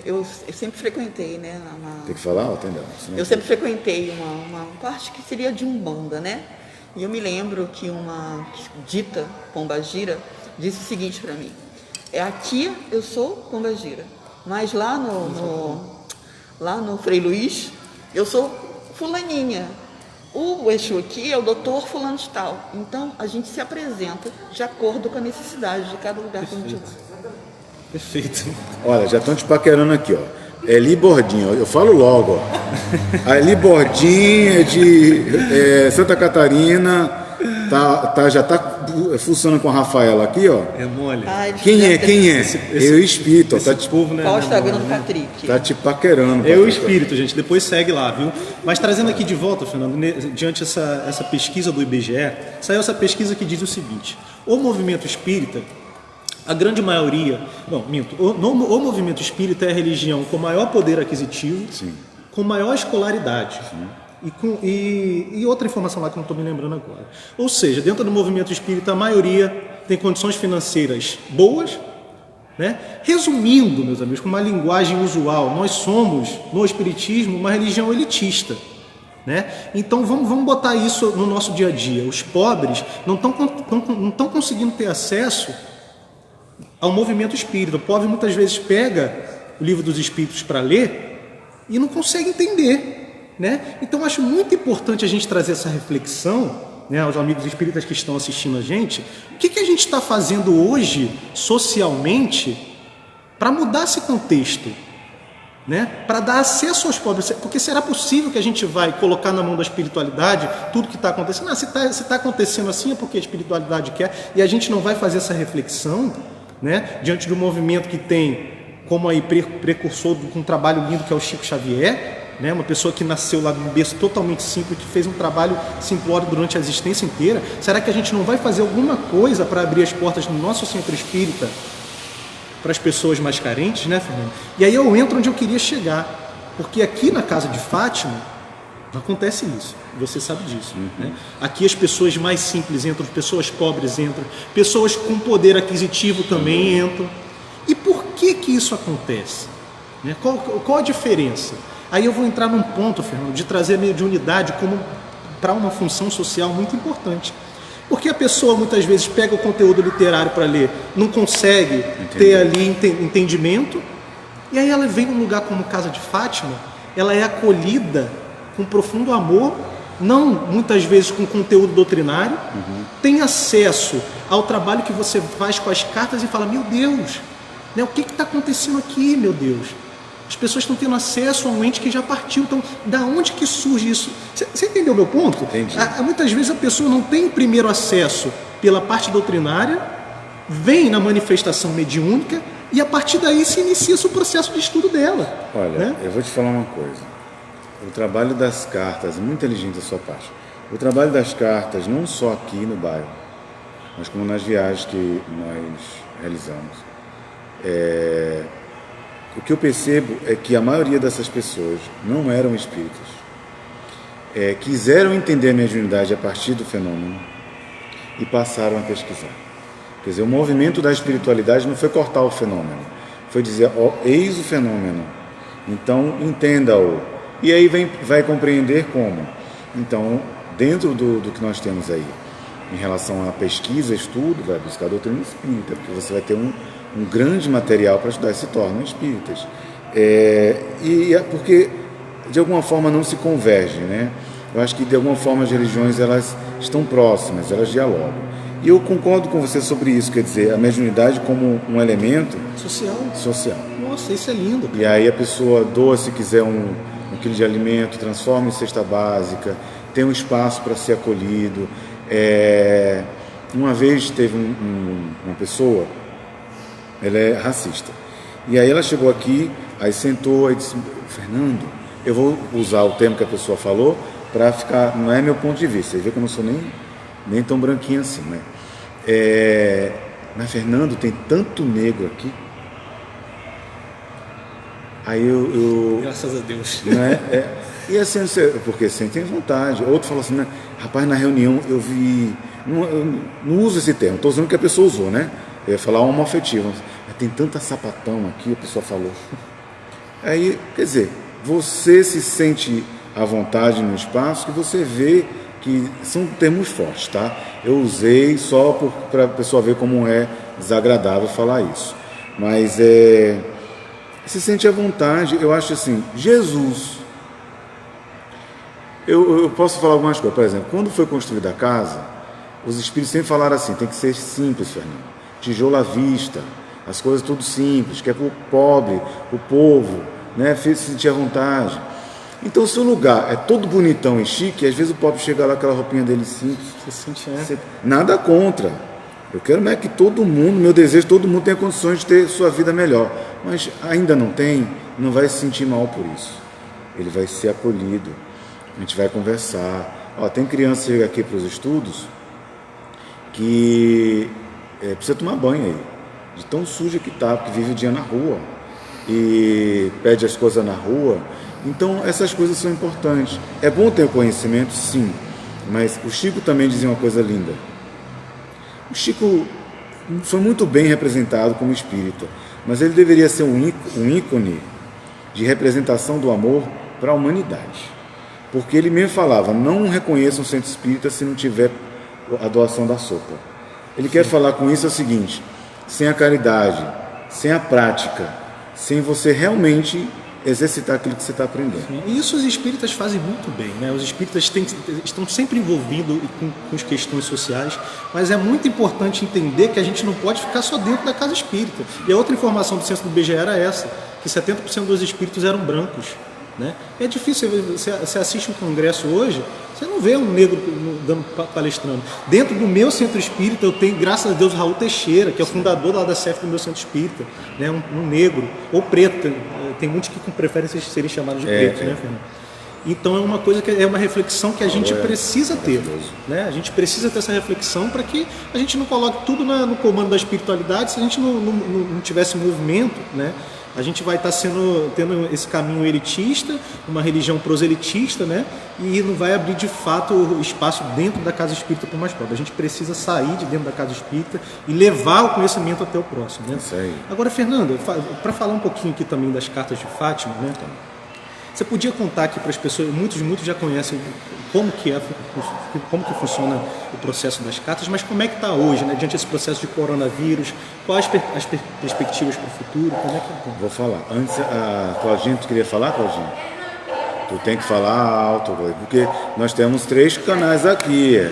Eu sempre frequentei, né? Tem que falar? Entendeu? Eu sempre frequentei uma parte que seria de Umbanda, né? E eu me lembro que uma dita pombagira disse o seguinte para mim: aqui eu sou pombagira, mas lá no Frei Luís eu sou fulaninha. O Exu aqui é o doutor fulano de tal. Então, a gente se apresenta de acordo com a necessidade de cada lugar que a gente vai. Perfeito. Olha, já estão te paquerando aqui, ó. É Libordinha, eu falo logo, ó. A Libordinha de Santa Catarina já tá fuçando com a Rafaela aqui, ó. É mole. Quem é? Eu espírito, ó. Povo, né? Qual o Instagram do Patrick? Tá te paquerando. É o espírito, gente. Depois segue lá, viu? Mas trazendo aqui de volta, Fernando, diante essa pesquisa do IBGE, saiu essa pesquisa que diz o seguinte: o movimento espírita, a grande maioria, o movimento espírita é a religião com maior poder aquisitivo, sim, com maior escolaridade. Sim. E outra informação lá que eu não estou me lembrando agora. Ou seja, dentro do movimento espírita, a maioria tem condições financeiras boas, né? Resumindo, meus amigos, com uma linguagem usual, nós somos, no espiritismo, uma religião elitista, né? Então vamos botar isso no nosso dia a dia. Os pobres não estão conseguindo ter acesso ao movimento espírita. O pobre muitas vezes pega o livro dos espíritos para ler e não consegue entender, né? Então acho muito importante a gente trazer essa reflexão, né, aos amigos espíritas que estão assistindo a gente. O que a gente está fazendo hoje socialmente para mudar esse contexto, né? Para dar acesso aos pobres? Porque será possível que a gente vai colocar na mão da espiritualidade tudo que está acontecendo? Se está acontecendo assim é porque a espiritualidade quer, e a gente não vai fazer essa reflexão, né, diante do movimento que tem como aí precursor de um trabalho lindo que é o Chico Xavier, né, uma pessoa que nasceu lá num berço totalmente simples, que fez um trabalho simplório durante a existência inteira. Será que a gente não vai fazer alguma coisa para abrir as portas do nosso centro espírita para as pessoas mais carentes, né, Fernando? E aí eu entro onde eu queria chegar, porque aqui na casa de Fátima acontece isso, você sabe disso, né? Aqui as pessoas mais simples entram, pessoas pobres entram, pessoas com poder aquisitivo também entram. E por que isso acontece? Né? Qual a diferença? Aí eu vou entrar num ponto, Fernando, de trazer a mediunidade como para uma função social muito importante. Porque a pessoa muitas vezes pega o conteúdo literário para ler, não consegue ter ali entendimento, e aí ela vem num lugar como Casa de Fátima, ela é acolhida com profundo amor, não muitas vezes com conteúdo doutrinário, tem acesso ao trabalho que você faz com as cartas e fala: meu Deus, né, o que está acontecendo aqui, meu Deus? As pessoas estão tendo acesso a um ente que já partiu. Então, da onde que surge isso? Você entendeu o meu ponto? Entendi. Muitas vezes a pessoa não tem primeiro acesso pela parte doutrinária, vem na manifestação mediúnica e a partir daí se inicia o processo de estudo dela. Olha, né? eu vou te falar uma coisa. O trabalho das cartas, muito inteligente da sua parte, o trabalho das cartas, não só aqui no bairro, mas como nas viagens que nós realizamos, o que eu percebo é que a maioria dessas pessoas não eram espíritas, quiseram entender a mediunidade a partir do fenômeno e passaram a pesquisar. Quer dizer, o movimento da espiritualidade não foi cortar o fenômeno, foi dizer, ó, eis o fenômeno, então entenda-o. E aí vai compreender como. Então, dentro do que nós temos aí, em relação à pesquisa, estudo, vai buscar a doutrina espírita, porque você vai ter um grande material para estudar, se tornam espíritas. Porque, de alguma forma, não se convergem, né? Eu acho que, de alguma forma, as religiões elas estão próximas, elas dialogam. E eu concordo com você sobre isso, quer dizer, a mediunidade como um elemento social. Nossa, isso é lindo. E aí a pessoa doa, se quiser, um quilo de alimento, transforma em cesta básica, tem um espaço para ser acolhido. Uma vez teve uma pessoa, ela é racista, e aí ela chegou aqui, aí sentou, aí disse, Fernando, eu vou usar o termo que a pessoa falou para ficar, não é meu ponto de vista, você vê que eu não sou nem tão branquinho assim, né? Mas Fernando, tem tanto negro aqui. Aí eu graças a Deus. Né? E assim, porque sentem vontade. Outro falou assim, né? Rapaz, na reunião eu vi, eu não uso esse termo, estou usando o que a pessoa usou, né? Eu ia falar homoafetivo, mas tem tanta sapatão aqui, a pessoa falou. Aí, quer dizer, você se sente à vontade no espaço que você vê que são termos fortes, tá? Eu usei só para a pessoa ver como é desagradável falar isso. Mas se sente à vontade. Eu acho assim, Jesus, eu posso falar algumas coisas. Por exemplo, quando foi construída a casa, os espíritos sempre falaram assim, tem que ser simples, Fernando, tijolo à vista, as coisas tudo simples, que é para o pobre, o povo, né, se sentir à vontade. Então, se o lugar é todo bonitão e chique, às vezes o pobre chega lá com aquela roupinha dele simples, nada contra. Eu quero mais que todo mundo, meu desejo, todo mundo tenha condições de ter sua vida melhor. Mas ainda não tem, não vai se sentir mal por isso. Ele vai ser acolhido, a gente vai conversar. Tem criança que chega aqui para os estudos que precisa tomar banho aí, de tão suja que está, porque vive o dia na rua e pede as coisas na rua. Então, essas coisas são importantes. É bom ter conhecimento, sim, mas o Chico também dizia uma coisa linda. O Chico foi muito bem representado como espírita, mas ele deveria ser um ícone de representação do amor para a humanidade. Porque ele mesmo falava, não reconheça um centro espírita se não tiver a doação da sopa. Ele quer falar com isso o seguinte, sem a caridade, sem a prática, sem você realmente exercitar aquilo que você está aprendendo. E isso os espíritas fazem muito bem, né? Os espíritas estão sempre envolvidos com as questões sociais, mas é muito importante entender que a gente não pode ficar só dentro da casa espírita. E a outra informação do censo do IBGE era essa, que 70% dos espíritos eram brancos. Né? É difícil, você assiste um congresso hoje, você não vê um negro palestrando. Dentro do meu centro espírita eu tenho, graças a Deus, Raul Teixeira, que é o fundador lá da CEF do meu centro espírita, né? Um negro, ou preto, tem muitos que preferem serem chamados de preto, né, Fernando? Então é uma coisa que é uma reflexão que a gente precisa ter, né? A gente precisa ter essa reflexão para que a gente não coloque tudo no comando da espiritualidade. Se a gente não tivesse movimento, né? A gente vai estar tendo esse caminho elitista, uma religião proselitista, né? E não vai abrir de fato o espaço dentro da casa espírita para o mais pobre. A gente precisa sair de dentro da casa espírita e levar o conhecimento até o próximo, né? Isso aí. Agora, Fernando, para falar um pouquinho aqui também das cartas de Fátima, né? Você podia contar aqui para as pessoas, muitos já conhecem como que funciona o processo das cartas, mas como é que está hoje, né, diante desse processo de coronavírus, quais as perspectivas para o futuro, como é que está? Vou falar. Antes, Claudinha, tu queria falar, Claudinha? Tu tem que falar alto, porque nós temos 3 canais aqui. Eu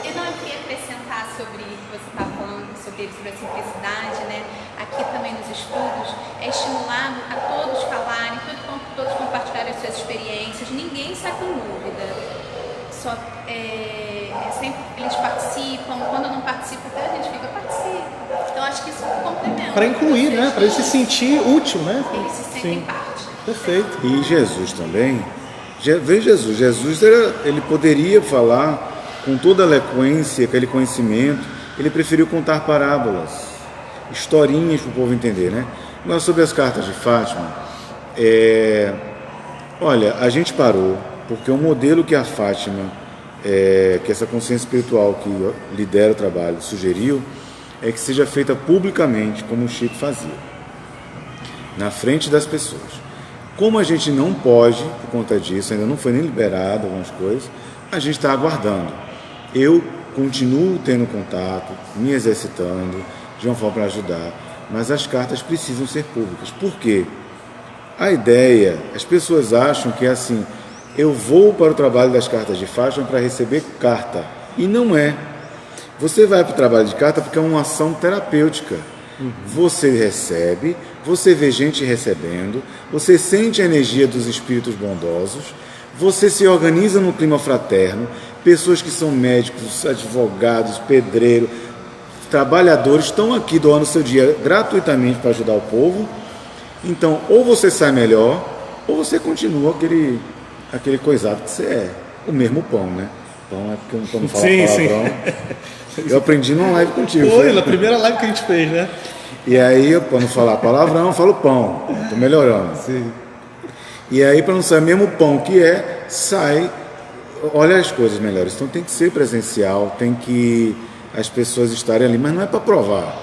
queria acrescentar sobre o que você está falando, sobre a simplicidade, né? Aqui também nos estudos, é estimulado a todos falarem sempre eles participam, quando não participam, até a gente fica, participa. Então acho que isso complementa. Para incluir, né? Para ele se sentir útil, né? Eles se sentem Sim. parte. Perfeito. E Jesus também, vê Jesus ele poderia falar com toda a eloquência, aquele conhecimento, ele preferiu contar parábolas, historinhas para o povo entender, né? Agora, sobre as cartas de Fátima, olha, a gente parou, porque o modelo que a Fátima, que essa consciência espiritual que lidera o trabalho, sugeriu, é que seja feita publicamente, como o Chico fazia, na frente das pessoas. Como a gente não pode, por conta disso, ainda não foi nem liberado algumas coisas, a gente está aguardando. Eu continuo tendo contato, me exercitando, de uma forma para ajudar, mas as cartas precisam ser públicas. Por quê? A ideia, as pessoas acham que é assim, eu vou para o trabalho das cartas de Fátima para receber carta, e não é. Você vai para o trabalho de carta porque é uma ação terapêutica. Você recebe, você vê gente recebendo, você sente a energia dos espíritos bondosos, você se organiza no clima fraterno, pessoas que são médicos, advogados, pedreiros, trabalhadores estão aqui doando seu dia gratuitamente para ajudar o povo. Então, ou você sai melhor, ou você continua aquele coisado que você é. O mesmo pão, né? Pão é porque eu não falo palavrão. Eu aprendi numa live contigo. Foi na primeira live que a gente fez, né? E aí, para não falar palavrão, eu falo pão. Estou melhorando. Sim. E aí, para não sair mesmo pão que sai, olha as coisas melhores. Então tem que ser presencial, tem que as pessoas estarem ali, mas não é para provar,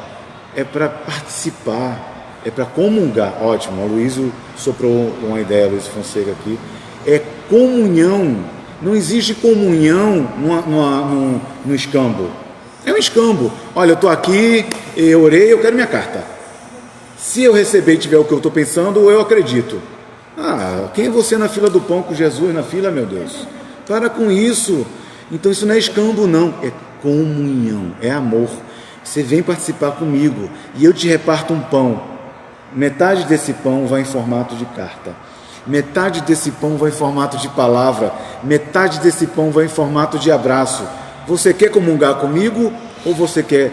é para participar, é para comungar. Ótimo, o Luísio soprou uma ideia, Luísio Fonseca aqui, é comunhão. Não existe comunhão no escambo. É um escambo. Olha, eu estou aqui, eu orei, eu quero minha carta. Se eu receber e tiver o que eu estou pensando, eu acredito. Quem é você na fila do pão com Jesus na fila, meu Deus? Para com isso. Então isso não é escambo, não. É comunhão, é amor. Você vem participar comigo e eu te reparto um pão. Metade desse pão vai em formato de carta. Metade desse pão vai em formato de palavra. Metade desse pão vai em formato de abraço. Você quer comungar comigo ou você quer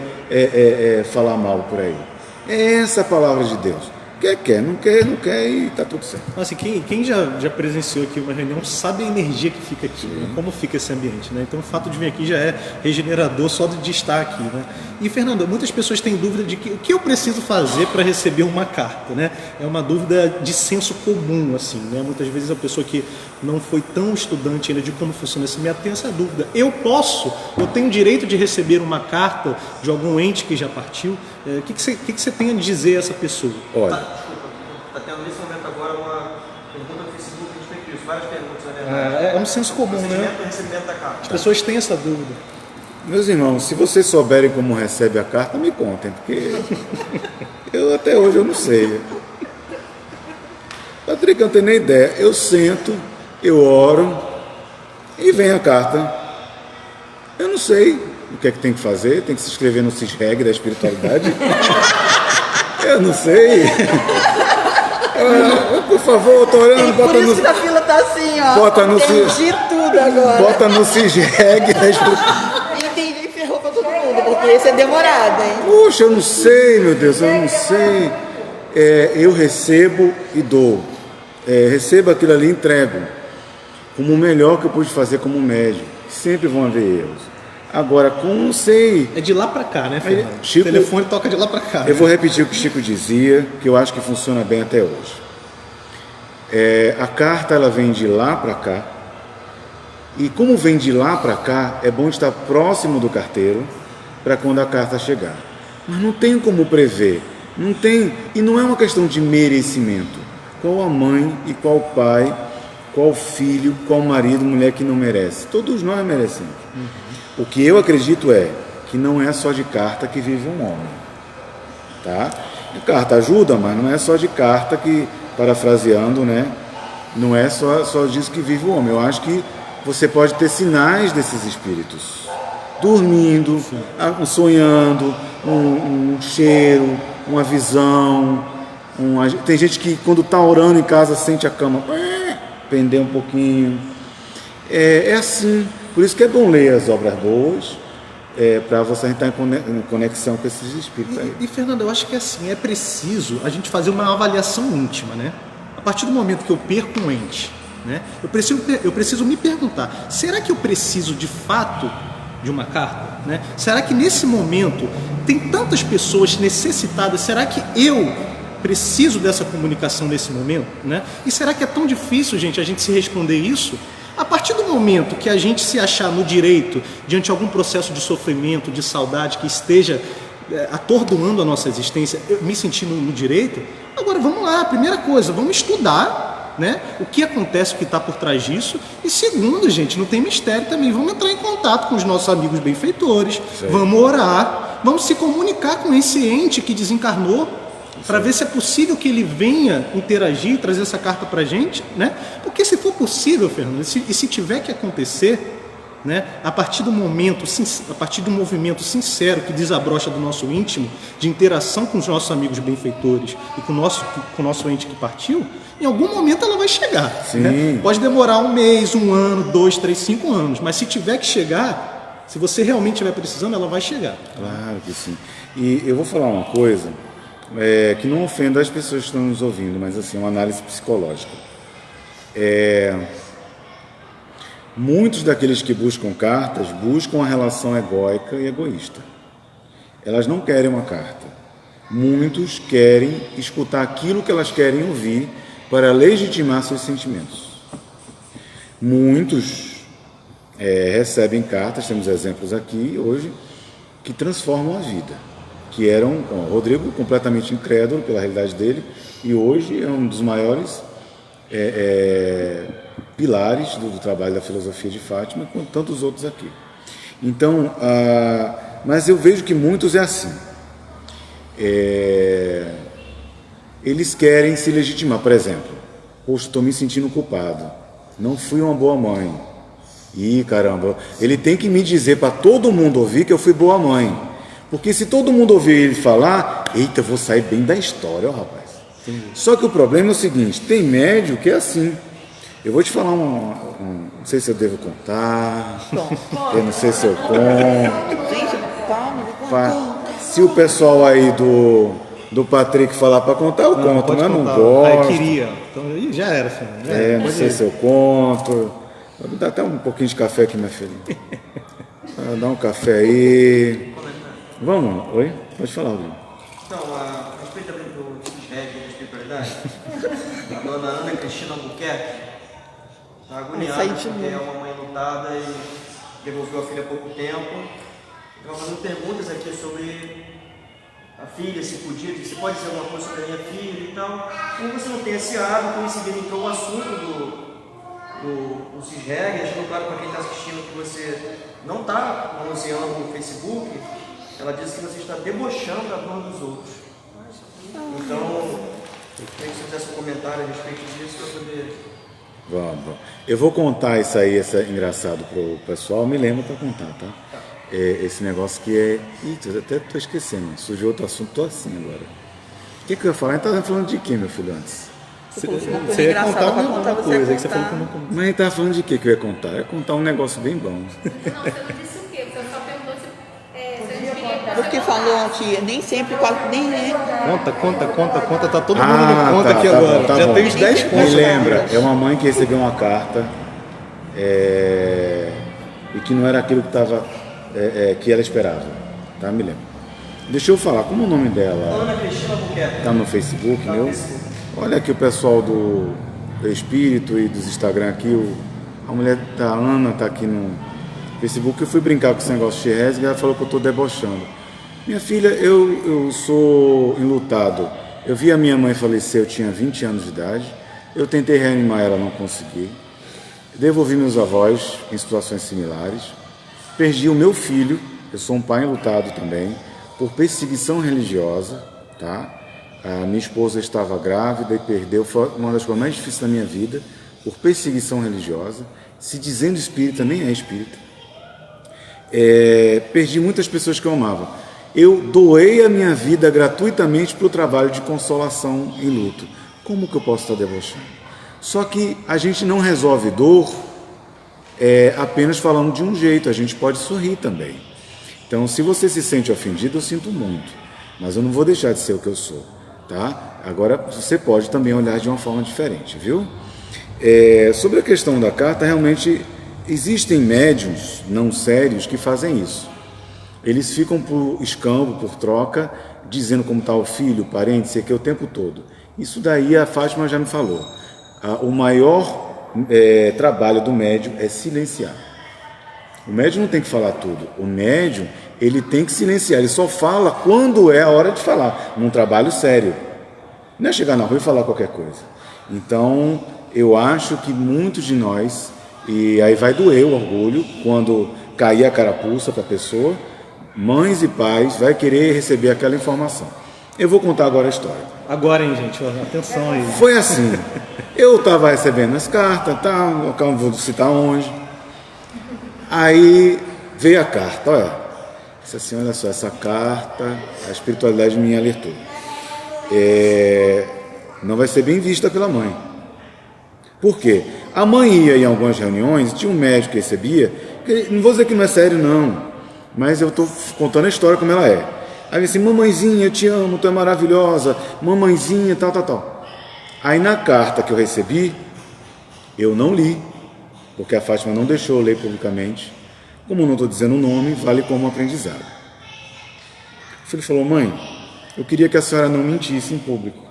falar mal por aí? É essa a palavra de Deus. Quer, não quer e está tudo certo. Assim, quem já presenciou aqui uma reunião sabe a energia que fica aqui, né? Como fica esse ambiente, né? Então o fato de vir aqui já é regenerador só de estar aqui, né? E Fernando, muitas pessoas têm dúvida de o que eu preciso fazer para receber uma carta, né? É uma dúvida de senso comum, assim, né? Muitas vezes a pessoa que não foi tão estudante ainda de como funciona esse método tem essa dúvida. Eu tenho direito de receber uma carta de algum ente que já partiu? O que você tem a dizer a essa pessoa? Olha, Está tendo nesse momento agora uma pergunta no Facebook, a gente tem feito várias perguntas, na verdade. É um senso comum, né? Recebimento da carta. As pessoas têm essa dúvida. meus irmãos, se vocês souberem como recebe a carta, me contem, porque eu até hoje eu não sei. Patrick, eu não tenho nem ideia. Eu sento, eu oro e vem a carta. Eu não sei o que é que tem que fazer, tem que se inscrever no CISREG da espiritualidade. Eu não sei. Por favor, eu tô orando, bota por isso que a fila tá assim, ó. Bota no Entendi tudo agora. Bota no CISREG da espiritualidade. Entendi e ferrou pra todo mundo, porque esse é demorado, hein? Puxa, eu não sei, meu Deus, eu não sei. Eu recebo e dou. Recebo aquilo ali e entrego. Como o melhor que eu pude fazer como médico. Sempre vão haver erros. Agora, como não sei. É de lá para cá, né, Fernando? Chico, o telefone toca de lá para cá. Eu vou repetir o que Chico dizia, que eu acho que funciona bem até hoje. A carta, ela vem de lá para cá. E como vem de lá para cá, é bom estar próximo do carteiro para quando a carta chegar. Mas não tem como prever. Não tem, e não é uma questão de merecimento. Qual a mãe e qual o pai, qual o filho, qual o marido, mulher que não merece? Todos nós merecemos. O que eu acredito é que não é só de carta que vive um homem. Tá? A carta ajuda, mas não é só de carta que, parafraseando, né? Não é só disso que vive o homem. Eu acho que você pode ter sinais desses espíritos. Dormindo, sonhando, um cheiro, uma visão. Tem gente que quando está orando em casa sente a cama pender um pouquinho. É assim. Por isso que é bom ler as obras boas, para você estar em conexão com esses espíritos aí. E Fernando, eu acho que assim, é preciso a gente fazer uma avaliação íntima, né? A partir do momento que eu perco um ente, né? Eu preciso me perguntar, será que eu preciso de fato de uma carta? Né? Será que nesse momento tem tantas pessoas necessitadas, será que eu preciso dessa comunicação nesse momento? Né? E será que é tão difícil, gente, a gente se responder isso? A partir do momento que a gente se achar no direito, diante de algum processo de sofrimento, de saudade que esteja atordoando a nossa existência, eu me sentindo no direito, agora vamos lá, primeira coisa, vamos estudar, né, o que acontece, o que está por trás disso, e segundo, gente, não tem mistério também, vamos entrar em contato com os nossos amigos benfeitores, vamos orar, vamos se comunicar com esse ente que desencarnou, para ver se é possível que ele venha interagir, trazer essa carta para a gente, né? Porque se for possível, Fernando, e se tiver que acontecer, né, a partir do movimento sincero que desabrocha do nosso íntimo, de interação com os nossos amigos benfeitores e com o nosso ente que partiu, em algum momento ela vai chegar. Né? Pode demorar 1 mês, 1 ano, 2, 3, 5 anos, mas se tiver que chegar, se você realmente estiver precisando, ela vai chegar. Claro que sim. E eu vou falar uma coisa que não ofenda as pessoas que estão nos ouvindo, mas assim, uma análise psicológica. Muitos daqueles que buscam cartas buscam a relação egóica e egoísta. Elas não querem uma carta. Muitos querem escutar aquilo que elas querem ouvir para legitimar seus sentimentos. Muitos recebem cartas, temos exemplos aqui hoje, que transformam a vida. Que eram o Rodrigo completamente incrédulo pela realidade dele, e hoje é um dos maiores pilares do trabalho da filosofia de Fátima, com tantos outros aqui. Então, mas eu vejo que muitos é assim. Eles querem se legitimar. Por exemplo, poxa, estou me sentindo culpado, não fui uma boa mãe. Ih, caramba, ele tem que me dizer para todo mundo ouvir que eu fui boa mãe. Porque se todo mundo ouvir ele falar, eita, eu vou sair bem da história, ó, rapaz. Entendi. Só que o problema é o seguinte, tem médio que é assim. Eu vou te falar não sei se eu devo contar, eu não sei se eu conto. Gente, calma, se o pessoal aí do Patrick falar para contar, eu conto, mas não gosto. Queria, então já era, filho. Não sei se eu conto. Vou dar até um pouquinho de café aqui, minha filha. Dá um café aí. Vamos, oi? Pode falar, Rodrigo. Então, a respeito do reggae de espiritualidade, a dona Ana Cristina Albuquerque está agoniada porque é uma mãe lutada e devolveu a filha há pouco tempo. Então, fazendo perguntas aqui sobre a filha, se podia, você pode dizer alguma coisa sobre a minha filha e tal. Como você não tem esse hábito, em seguida entrou o assunto do CISREG, deixando claro para quem está assistindo que você não está anunciando no Facebook. Ela disse que você está debochando da dor dos outros. Então, eu queria que você fizesse um comentário a respeito disso para poder... Vamos. Eu vou contar isso aí, esse engraçado pro pessoal. Me lembra para contar, tá? Esse negócio que é... Ih, até estou esquecendo. Surgiu outro assunto, estou assim agora. O que eu ia falar? A gente estava falando de quê, meu filho, antes? Você ia contar uma coisa aí que você falou que não contou. Mas a gente estava falando de quê que eu ia contar? Eu ia contar um negócio bem bom. Não, você não disse o quê? Você só perguntou se a gente queria... Porque falou que nem sempre... Conta, tá todo mundo no conta aqui agora. Tá já bom. tem uns 10 Me pontos. lembra, é uma mãe que recebeu uma carta e que não era aquilo que ela esperava, tá? Me lembra. Deixa eu falar, como é o nome dela? Ana Cristina Albuquerque. Tá no Facebook, meu? Olha aqui o pessoal do Espírito e dos Instagram aqui, a mulher da Ana tá aqui no Facebook. Eu fui brincar com esse negócio de Xerez e ela falou que eu tô debochando. Minha filha, eu sou enlutado. Eu vi a minha mãe falecer, eu tinha 20 anos de idade. Eu tentei reanimar ela, não consegui. Devolvi meus avós em situações similares. Perdi o meu filho, eu sou um pai enlutado também, por perseguição religiosa, tá? A minha esposa estava grávida e perdeu, foi uma das coisas mais difíceis da minha vida, por perseguição religiosa, se dizendo espírita, nem é espírita. Perdi muitas pessoas que eu amava. Eu doei a minha vida gratuitamente para o trabalho de consolação em luto. Como que eu posso estar debochando? Só que a gente não resolve dor apenas falando de um jeito, a gente pode sorrir também. Então, se você se sente ofendido, eu sinto muito, mas eu não vou deixar de ser o que eu sou, tá? Agora, você pode também olhar de uma forma diferente, viu? Sobre a questão da carta, realmente existem médiuns não sérios que fazem isso. Eles ficam por escambo, por troca, dizendo como está o filho, o parente, sei que o tempo todo. Isso daí a Fátima já me falou. O maior trabalho do médium é silenciar. O médium não tem que falar tudo. O médium, ele tem que silenciar. Ele só fala quando é a hora de falar, num trabalho sério. Não é chegar na rua e falar qualquer coisa. Então, eu acho que muitos de nós, e aí vai doer o orgulho, quando cair a carapuça para a pessoa, mães e pais vai querer receber aquela informação. Eu vou contar agora a história. Agora, hein, gente? Atenção aí. Foi assim. Eu estava recebendo as cartas, tá? Não vou citar onde. Aí veio a carta, olha. Disse assim, olha só, essa carta, a espiritualidade me alertou. Não vai ser bem vista pela mãe. Por quê? A mãe ia em algumas reuniões, tinha um médico que recebia, não vou dizer que não é sério não, mas eu estou contando a história como ela é. Aí assim, mamãezinha, eu te amo, tu é maravilhosa, mamãezinha, tal. Aí na carta que eu recebi, eu não li, porque a Fátima não deixou eu ler publicamente. Como não estou dizendo o nome, vale como aprendizado. O filho falou, mãe, eu queria que a senhora não mentisse em público.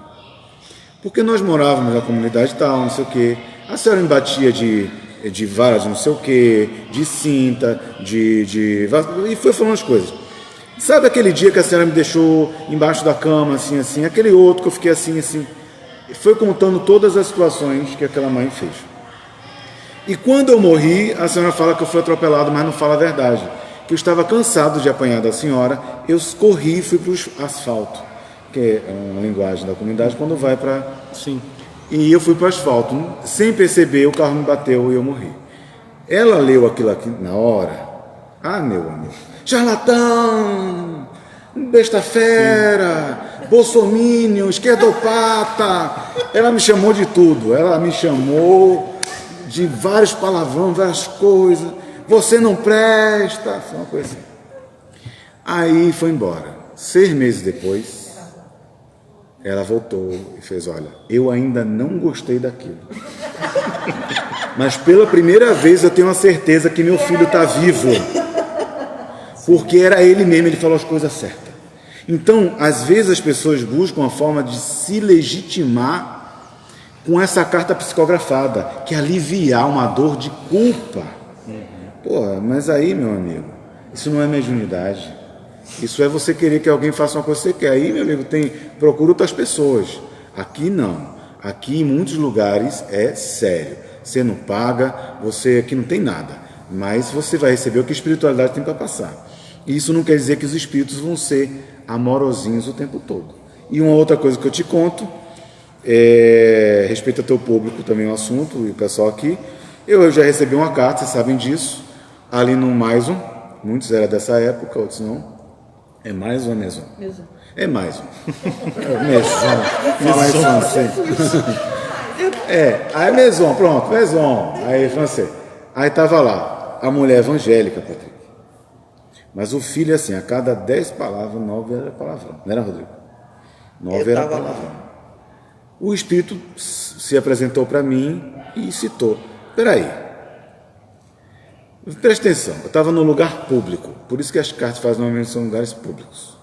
Porque nós morávamos na comunidade tal, não sei o quê. A senhora me batia de vara de não sei o quê, de cinta, e foi falando as coisas. Sabe aquele dia que a senhora me deixou embaixo da cama, assim, aquele outro que eu fiquei assim. E foi contando todas as situações que aquela mãe fez. E quando eu morri, a senhora fala que eu fui atropelado, mas não fala a verdade. Que eu estava cansado de apanhar da senhora, eu corri e fui para o asfalto, que é uma linguagem da comunidade, quando vai para... Sim. E eu fui para o asfalto. Sem perceber, o carro me bateu e eu morri. Ela leu aquilo aqui na hora. Ah, meu amigo. Charlatão, besta fera, bolsominion, esquerdopata. Ela me chamou de tudo. Ela me chamou de vários palavrões, várias coisas. Você não presta. Foi uma coisa assim. Aí foi embora. 6 meses depois, ela voltou e fez, olha, eu ainda não gostei daquilo. Mas pela primeira vez eu tenho a certeza que meu filho está vivo. Porque era ele mesmo, ele falou as coisas certas. Então, às vezes as pessoas buscam uma forma de se legitimar com essa carta psicografada, que é aliviar uma dor de culpa. Pô, mas aí, meu amigo, isso não é mediunidade. Isso é você querer que alguém faça uma coisa que você quer. Aí, meu amigo, procura outras pessoas. Aqui não. Aqui, em muitos lugares, é sério. Você não paga, aqui não tem nada. Mas você vai receber o que a espiritualidade tem para passar. E isso não quer dizer que os espíritos vão ser amorosinhos o tempo todo. E uma outra coisa que eu te conto, respeito ao teu público também o assunto, e o pessoal aqui, eu já recebi uma carta, vocês sabem disso, ali no Maison, muitos eram dessa época, outros não. É mais ou é Maison? Maison. É mais Maison. Fala em francês. Aí Maison, pronto, Maison. Aí francês. Aí estava lá, a mulher evangélica, Patrick. Mas o filho, assim, a cada 10 palavras, 9 era palavrão. Não era, Rodrigo? 9 era palavrão. O espírito se apresentou para mim e citou. Peraí. Presta atenção, eu estava num lugar público. Por isso que as cartas fazem normalmente são lugares públicos.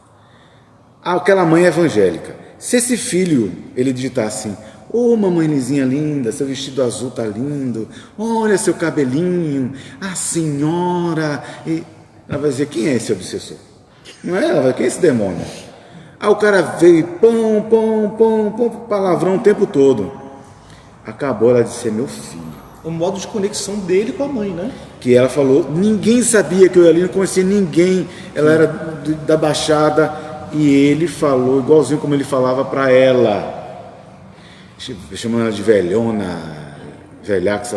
Aquela mãe evangélica. Se esse filho, ele digitar assim... Ô, mamãezinha linda, seu vestido azul tá lindo. Olha seu cabelinho. A senhora... E ela vai dizer, quem é esse obsessor? Não é ela, quem é esse demônio? Aí o cara veio, pão, palavrão o tempo todo. Acabou, ela disse, é meu filho. O modo de conexão dele com a mãe, né? Que ela falou, ninguém sabia que eu ali, não conhecia ninguém. Ela era da Baixada e ele falou igualzinho como ele falava para ela. Chamando ela de velhona, velhaca.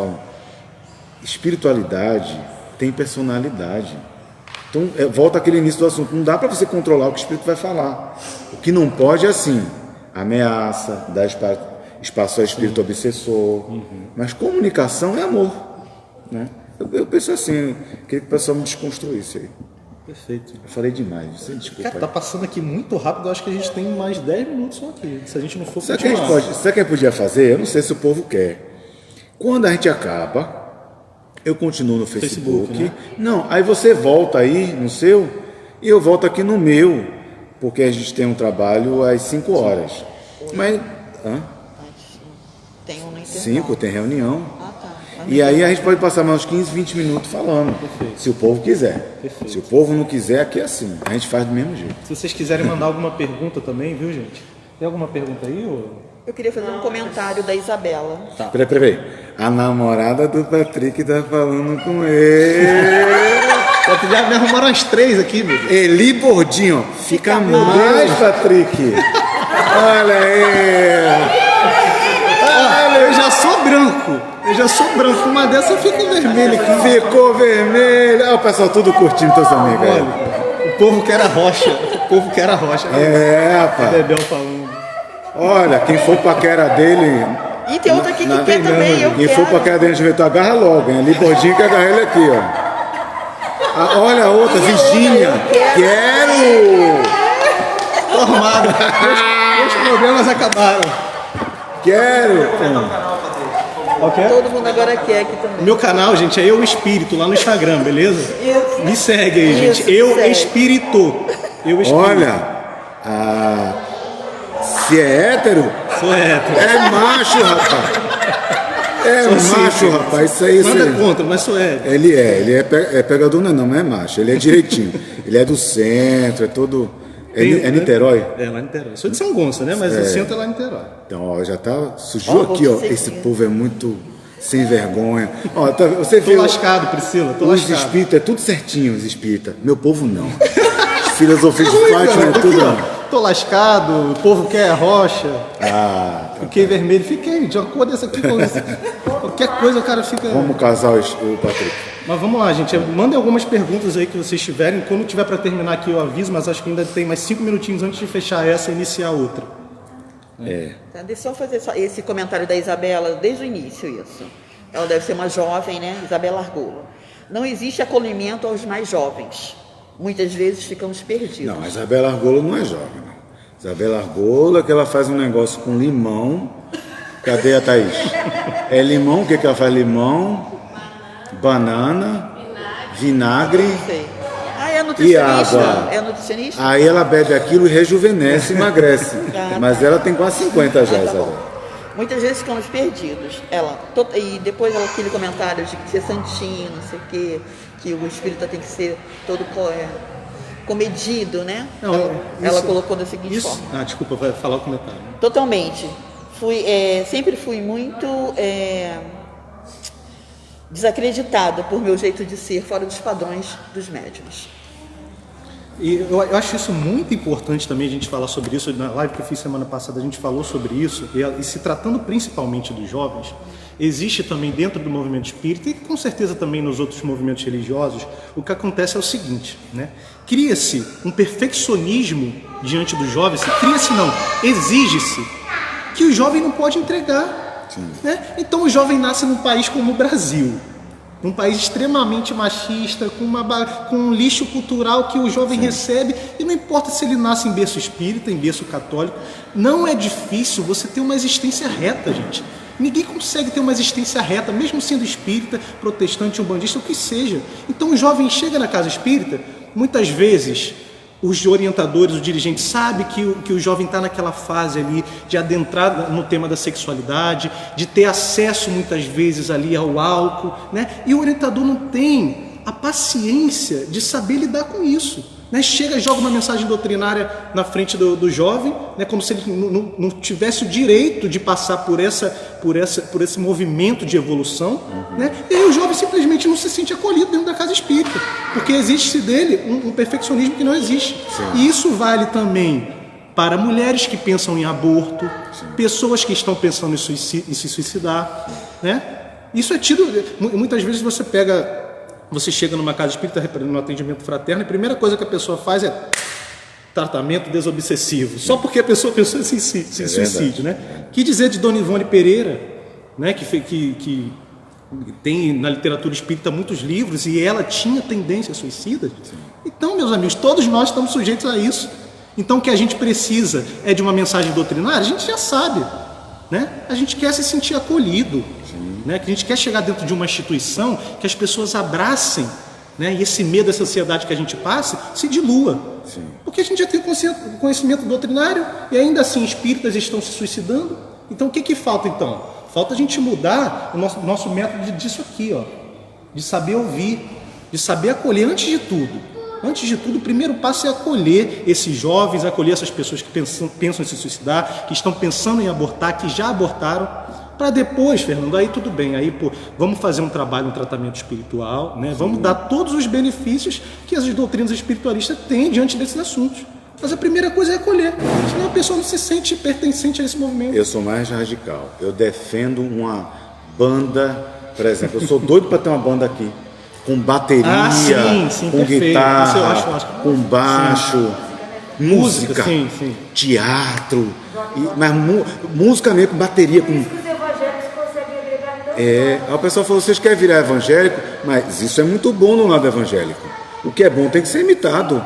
Espiritualidade tem personalidade. Então, volta àquele início do assunto. Não dá para você controlar o que o espírito vai falar. O que não pode é assim, ameaça, dar espaço ao espírito obsessor. Mas comunicação é amor, né? Eu penso assim, queria que o pessoal me desconstruísse aí. Perfeito. Eu falei demais, você desculpa. Cara, tá passando aqui muito rápido, eu acho que a gente tem mais 10 minutos só aqui. Se a gente não for Sabe o que a gente podia fazer? Eu não sei se o povo quer. Quando a gente acaba, eu continuo no Facebook. né? Não, aí você volta aí no seu e eu volto aqui no meu, porque a gente tem um trabalho às 5 horas. Mas, Tem um no intervalo. 5, tem reunião. Ah, tá. E aí a gente pode passar mais uns 15, 20 minutos falando, se o povo quiser. Perfeito. Se o povo não quiser, aqui é assim. A gente faz do mesmo jeito. Se vocês quiserem mandar alguma pergunta também, viu, gente? Tem alguma pergunta aí? Ou... Eu queria fazer um comentário da Isabela. Peraí. A namorada do Patrick tá falando com ele. Já me arrumaram as 3 aqui, meu Deus. Eli Bordinho, fica mais, Patrick. Olha aí. Eu já sou branco. Uma dessa fica vermelha aqui. Ficou vermelho. Olha o pessoal tudo curtindo, teus amigos aí. Olha, o povo quer a rocha. É, rapaz. Bebel falando. Olha, quem for paquera dele... E tem outra aqui que quer também, eu Quem quero. for paquera dele, juventude, agarra logo, hein? Eli Bordinho que agarra ele aqui, ó. Olha a outra, Virgínia. Quero! Tô arrumado. Meus problemas acabaram. Quero! Ok? Todo mundo agora quer aqui também. Meu canal, gente, é Eu Espírito, lá no Instagram, beleza? Isso. Me segue aí, Isso, gente. Eu segue. Espírito. Eu Espírito. Olha, se é hétero, Sou hétero. é macho, rapaz. É Sou sim, macho, filho. rapaz. Isso aí, Nada isso aí. contra, mas sou hétero. Ele é pegador, não é macho. Ele é direitinho. Ele é do centro, é todo. É Niterói? É, lá em Niterói. Sou de São Gonçalo, né? Mas o centro é lá em Niterói. Então, ó, já tá. Surgiu Ó, aqui, ó. você Esse que- povo é muito sem vergonha. Ó, você Tô vê. lascado, Priscila, tô Os lascado. espíritos é tudo certinho, os espíritas. Meu povo não. As filosofias de Fátima é tudo não. Tô lascado, o povo quer rocha. Ah, Fiquei vermelho, fiquei. De uma cor dessa aqui, qualquer coisa o cara fica. vamos casar o Patrick. Mas vamos lá, gente. Mandem algumas perguntas aí que vocês tiverem. Quando tiver para terminar aqui eu aviso, mas acho que ainda tem mais 5 minutinhos antes de fechar essa e iniciar outra. Tá, deixa eu fazer só esse comentário da Isabela desde o início, isso. Ela deve ser uma jovem, né? Isabela Argola. Não existe acolhimento aos mais jovens. Muitas vezes ficamos perdidos. Não, a Isabela Argola não é jovem, não. Isabela Argola, que ela faz um negócio com limão. Cadê a Thaís? É limão, o que ela faz? Limão, banana, vinagre. Não sei. Ah, é nutricionista? E água. É nutricionista? Aí ela bebe aquilo e rejuvenesce e emagrece. Tá. Mas ela tem quase 50 já, Ah, tá Isabela. bom. Muitas vezes ficamos perdidos. E depois aquele comentário de que ser santinho, não sei o quê, que o espírita tem que ser todo comedido, né? Não, ela isso- colocou da seguinte Isso. forma. Ah, desculpa, vai falar o comentário. Totalmente. Sempre fui muito desacreditada por meu jeito de ser, fora dos padrões dos médiuns. E eu acho isso muito importante também a gente falar sobre isso. Na live que eu fiz semana passada a gente falou sobre isso. E se tratando principalmente dos jovens, existe também dentro do movimento espírita e com certeza também nos outros movimentos religiosos, o que acontece é o seguinte, né? Cria-se um perfeccionismo diante dos jovens, cria-se não, exige-se que o jovem não pode entregar. Né? Então o jovem nasce num país como o Brasil, um país extremamente machista, com um lixo cultural que o jovem recebe, e não importa se ele nasce em berço espírita, em berço católico, não é difícil você ter uma existência reta, gente. Ninguém consegue ter uma existência reta, mesmo sendo espírita, protestante, umbandista, o que seja. Então o jovem chega na casa espírita, muitas vezes os orientadores, o dirigente sabe que o jovem está naquela fase ali de adentrar no tema da sexualidade, de ter acesso muitas vezes ali ao álcool, né? E o orientador não tem a paciência de saber lidar com isso. Né? Chega e joga uma mensagem doutrinária na frente do jovem, né? Como se ele não tivesse o direito de passar por esse movimento de evolução, né? E aí o jovem simplesmente não se sente acolhido dentro da casa espírita, porque existe dele um perfeccionismo que não existe. E isso vale também para mulheres que pensam em aborto, pessoas que estão pensando em se suicidar, né? Isso é tido, muitas vezes você chega numa casa espírita, no atendimento fraterno, e a primeira coisa que a pessoa faz é tratamento desobsessivo, só porque a pessoa pensou em suicídio, né? Que dizer de Dona Ivone Pereira, né? Que tem na literatura espírita muitos livros e ela tinha tendências suicidas. Então, meus amigos, todos nós estamos sujeitos a isso. Então, o que a gente precisa é de uma mensagem doutrinária, a gente já sabe, né? A gente quer se sentir acolhido, né? Que a gente quer chegar dentro de uma instituição que as pessoas abracem, né? E esse medo, essa ansiedade que a gente passa, se dilua. Sim. Porque a gente já tem conhecimento doutrinário e ainda assim espíritas estão se suicidando. Então, o que falta então? Falta a gente mudar o nosso método disso aqui, ó, de saber ouvir, de saber acolher antes de tudo. Antes de tudo, o primeiro passo é acolher esses jovens, acolher essas pessoas que pensam em se suicidar, que estão pensando em abortar, que já abortaram, para depois, Fernando, aí tudo bem, aí pô, vamos fazer um tratamento espiritual, né? Vamos dar todos os benefícios que as doutrinas espiritualistas têm diante desses assuntos. Mas a primeira coisa é acolher, senão a pessoa não se sente pertencente a esse movimento. Eu sou mais radical, eu defendo uma banda, por exemplo, eu sou doido para ter uma banda aqui, com bateria, sim, com perfeito. guitarra, Isso eu acho. com baixo, música, sim. teatro, mas música mesmo, com bateria, com... Os evangélicos conseguem agregar tanto. Aí o pessoal falou, vocês querem virar evangélico? Mas isso é muito bom no lado evangélico. O que é bom tem que ser imitado.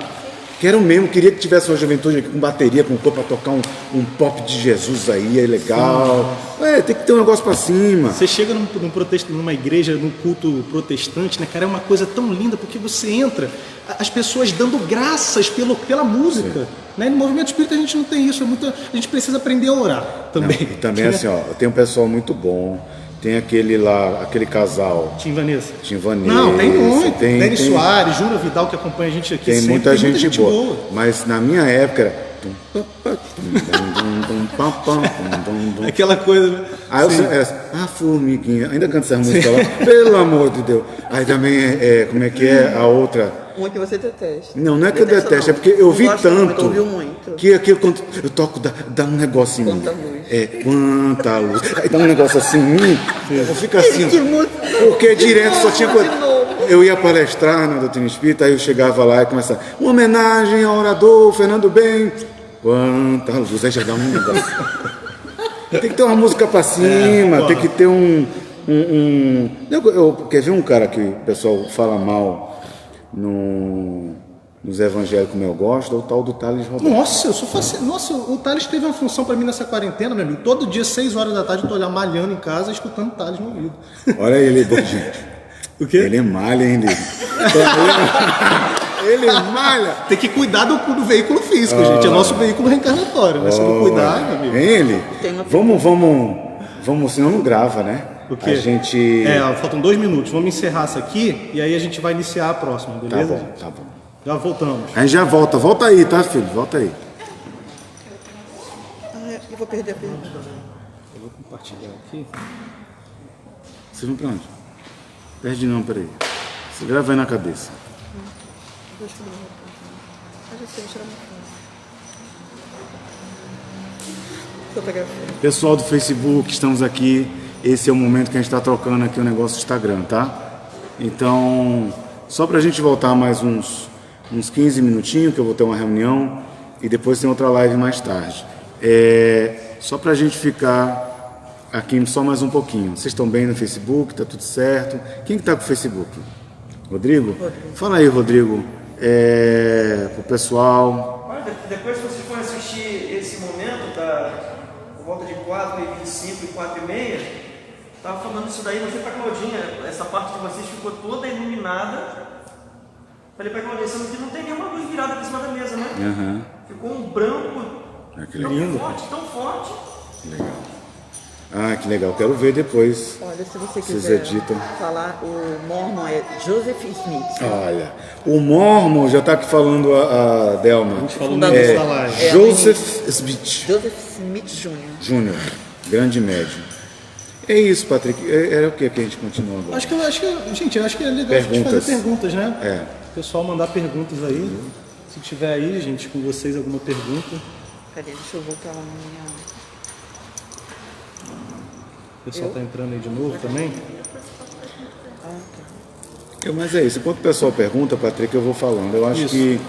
Queria que tivesse uma juventude aqui com bateria, com cor para tocar um pop de Jesus aí, é legal. Tem que ter um negócio para cima. Você chega numa igreja, num culto protestante, né, cara, é uma coisa tão linda, porque você entra, as pessoas dando graças pela música. Né? No movimento espírita a gente não tem isso, a gente precisa aprender a orar também. Não, e também assim, ó, tem um pessoal muito bom. Tem aquele casal. Tim Vanessa. Não, tem muito. Tem Denis Soares, Júnior Vidal, que acompanha a gente aqui tem sempre. Muita gente boa. Mas na minha época era... Aquela coisa... Aí eu era, formiguinha. Ainda canto essa música lá. Pelo amor de Deus. Aí também, como é que é a outra... Uma que você detesta. Não é que eu detesto, é porque eu vi tanto. Ouviu muito. Que aqui eu toco, dá um negócio em mim. Quanta luz. Quanta luz. Aí dá um negócio assim em mim, eu fico assim. Que música. Porque direto só tinha coisa. De novo. Eu ia palestrar na doutrina espírita, aí eu chegava lá e começava, uma homenagem ao orador Fernando Bem. Quanta luz. Aí já dá um negócio. Tem que ter uma música pra cima, tem que ter quer ver um cara que o pessoal fala mal nos evangélicos como eu gosto, é o tal do Thales Roberto. Nossa, eu sou fascinado. Nossa, o Thales teve uma função pra mim nessa quarentena, meu amigo. Todo dia, 6 horas da tarde, eu tô olhando, malhando em casa, escutando Thales no ouvido. Olha ele, gente. O quê? Ele malha, hein, Ligo? Ele malha. Tem que cuidar do veículo físico, gente. É nosso veículo reencarnatório, né? Se não cuidar, meu amigo. Hein, ele? Vamos, senão não grava, né? O quê? A gente... faltam 2 minutos. Vamos encerrar isso aqui e aí a gente vai iniciar a próxima, beleza? Tá bom. Já voltamos. A gente já volta. Volta aí, tá, filho? Volta aí. Eu vou perder a pergunta. Eu vou compartilhar aqui. Vocês vão pra onde? Perde não, peraí. Você grava aí na cabeça. Pessoal do Facebook, estamos aqui. Esse é o momento que a gente está trocando aqui o negócio do Instagram, tá? Então, só pra gente voltar mais uns 15 minutinhos, que eu vou ter uma reunião e depois tem outra live mais tarde. Só pra gente ficar aqui só mais um pouquinho. Vocês estão bem no Facebook? Tá tudo certo? Quem que tá com o Facebook? Rodrigo? Fala aí, Rodrigo. Pro pessoal. Olha, depois que vocês forem assistir esse momento, por volta de 4h25 e 4h30, estava falando isso daí, não sei pra Claudinha, essa parte de vocês ficou toda iluminada. Falei pra Claudinha, sendo que não tem nenhuma luz virada por cima da mesa, né? Uhum. Ficou um branco tão forte. Que legal. Que legal. Quero ver depois. Olha, se você Vocês quiser editam. falar, o Mormon é Joseph Smith. Olha, o Mormon, já está aqui falando a Delma. A gente falou no início da live. Joseph Smith Joseph Smith Jr. Júnior, grande médium. É isso, Patrick. Era o que a gente continua agora? Acho que é legal a gente fazer perguntas, né? O pessoal mandar perguntas aí. Se tiver aí, gente, com vocês alguma pergunta. Peraí, deixa eu voltar lá na minha... O pessoal está entrando aí de novo também. Mas é isso. Enquanto o pessoal pergunta, Patrick, eu vou falando. Eu acho que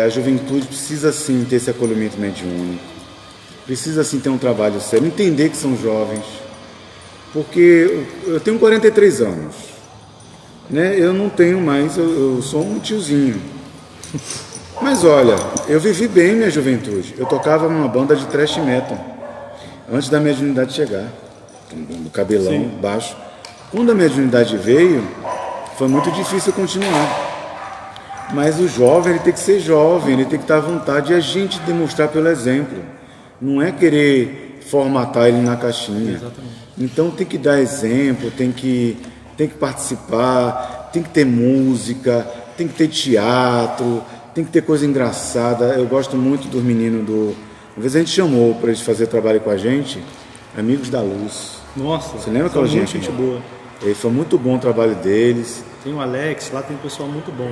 a juventude precisa sim ter esse acolhimento mediúnico. Precisa sim ter um trabalho sério. Entender que são jovens. Porque eu tenho 43 anos, né? Eu não tenho mais, eu sou um tiozinho. Mas olha, eu vivi bem minha juventude. Eu tocava numa banda de thrash metal, antes da mediunidade chegar, do cabelão baixo. Quando a mediunidade veio, foi muito difícil continuar. Mas o jovem, ele tem que ser jovem, ele tem que estar à vontade e a gente demonstrar pelo exemplo. Não é querer formatar ele na caixinha. Exatamente. Então tem que dar exemplo, tem que participar, tem que ter música, tem que ter teatro, tem que ter coisa engraçada. Eu gosto muito dos meninos do... Uma vez a gente chamou para eles fazerem trabalho com a gente, Amigos da Luz. Nossa, Você lembra aquela gente? Gente boa. Foi muito bom o trabalho deles. Tem o Alex, lá tem um pessoal muito bom.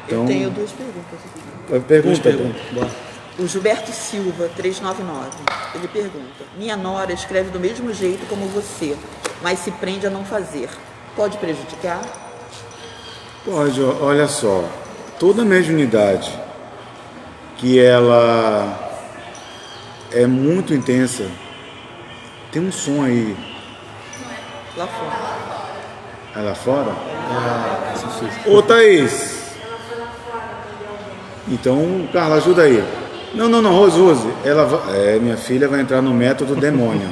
Então, Eu tenho duas perguntas aqui. pergunta. Bora. O Gilberto Silva, 399, ele pergunta: minha nora escreve do mesmo jeito como você, mas se prende a não fazer. Pode prejudicar? Pode, olha só. Toda mediunidade que ela é muito intensa, tem um som aí. Lá fora. Aí lá fora? Ô Thaís! Então, Carla, ajuda aí. Não, Rose. Minha filha vai entrar no método demônio.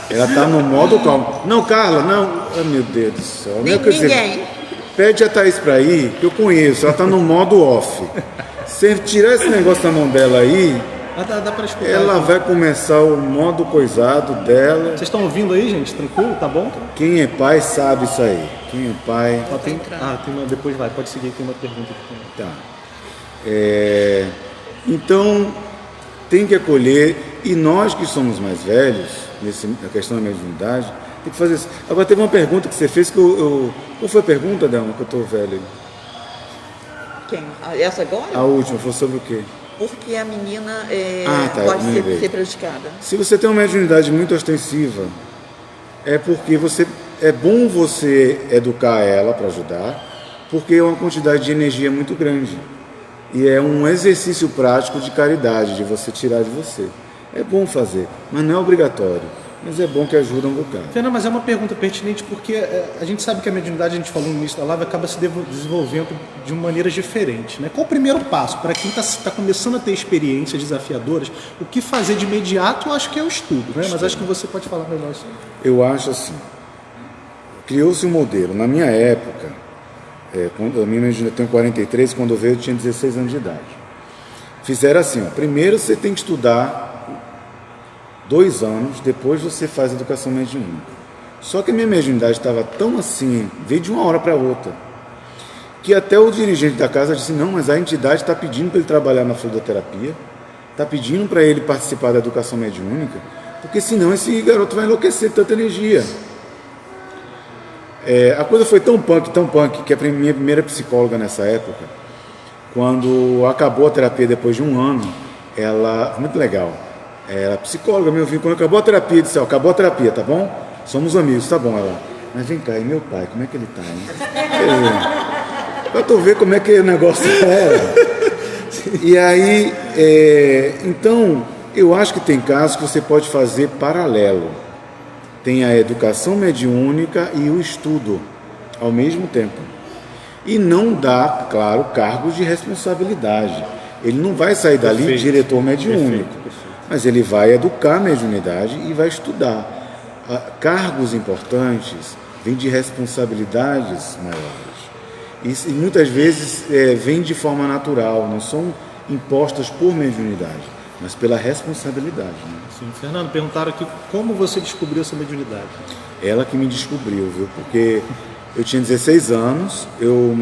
Ela tá no modo calmo. Não, Carla, não. Oh, meu Deus do céu. Ninguém. Pede a Thaís pra ir, que eu conheço. Ela tá no modo off. Se tirar esse negócio da mão dela aí, Dá pra escutar. ela vai começar o modo coisado dela. Vocês estão ouvindo aí, gente? Tranquilo? Tá bom? Quem é pai sabe isso aí. Quem é pai... Tem uma, depois vai, pode seguir, tem uma pergunta aqui também. Tá. Então, tem que acolher, e nós que somos mais velhos, na questão da mediunidade, tem que fazer isso. Agora, teve uma pergunta que você fez que qual foi a pergunta, Delma, que eu estou velho aí? Quem? Essa agora? A última, foi sobre o quê? Porque a menina pode ser prejudicada. Se você tem uma mediunidade muito ostensiva, é porque é bom você educar ela para ajudar, porque é uma quantidade de energia muito grande. E é um exercício prático de caridade, de você tirar de você. É bom fazer, mas não é obrigatório. Mas é bom que ajuda um bocado. Fernanda, mas é uma pergunta pertinente porque a gente sabe que a mediunidade, a gente falou no início da live, acaba se desenvolvendo de maneiras diferentes, né? Qual o primeiro passo? Para quem está começando a ter experiências desafiadoras, o que fazer de imediato, eu acho que é o estudo, né? Mas acho que você pode falar melhor isso. Eu acho assim, criou-se um modelo. Na minha época, quando a minha mediunidade tem 43, quando eu veio eu tinha 16 anos de idade. Fizeram assim, primeiro você tem que estudar 2 anos, depois você faz educação mediúnica. Só que a minha mediunidade estava tão assim, veio de uma hora para outra, que até o dirigente da casa disse, não, mas a entidade está pedindo para ele trabalhar na fluidoterapia, está pedindo para ele participar da educação mediúnica, porque senão esse garoto vai enlouquecer de tanta energia. A coisa foi tão punk, que a minha primeira psicóloga nessa época, quando acabou a terapia depois de 1 ano, ela, muito legal, ela psicóloga, me ouviu, quando acabou a terapia, disse, acabou a terapia, tá bom? Somos amigos, tá bom, ela. Mas vem cá, e meu pai, como é que ele tá, hein? Pra tu ver como é que o negócio era. E aí, então, eu acho que tem casos que você pode fazer paralelo. Tem a educação mediúnica e o estudo ao mesmo tempo. E não dá, claro, cargos de responsabilidade. Ele não vai sair dali diretor mediúnico. Perfeito. Mas ele vai educar a mediunidade e vai estudar. Cargos importantes vêm de responsabilidades maiores. E muitas vezes vêm de forma natural, não são impostas por mediunidade, mas pela responsabilidade. Né? Sim. Fernando, perguntaram aqui como você descobriu essa mediunidade. Ela que me descobriu, viu? Porque eu tinha 16 anos, eu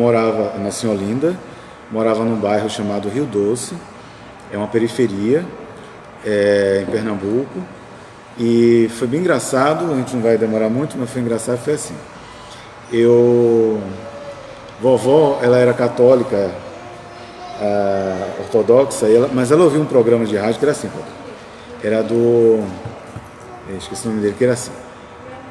nasci em Olinda, morava num bairro chamado Rio Doce, é uma periferia, em Pernambuco, e foi bem engraçado, a gente não vai demorar muito, mas foi engraçado, foi assim. Vovó, ela era católica, ortodoxa, mas ela ouvia um programa de rádio que era assim, era esqueci o nome dele, que era assim: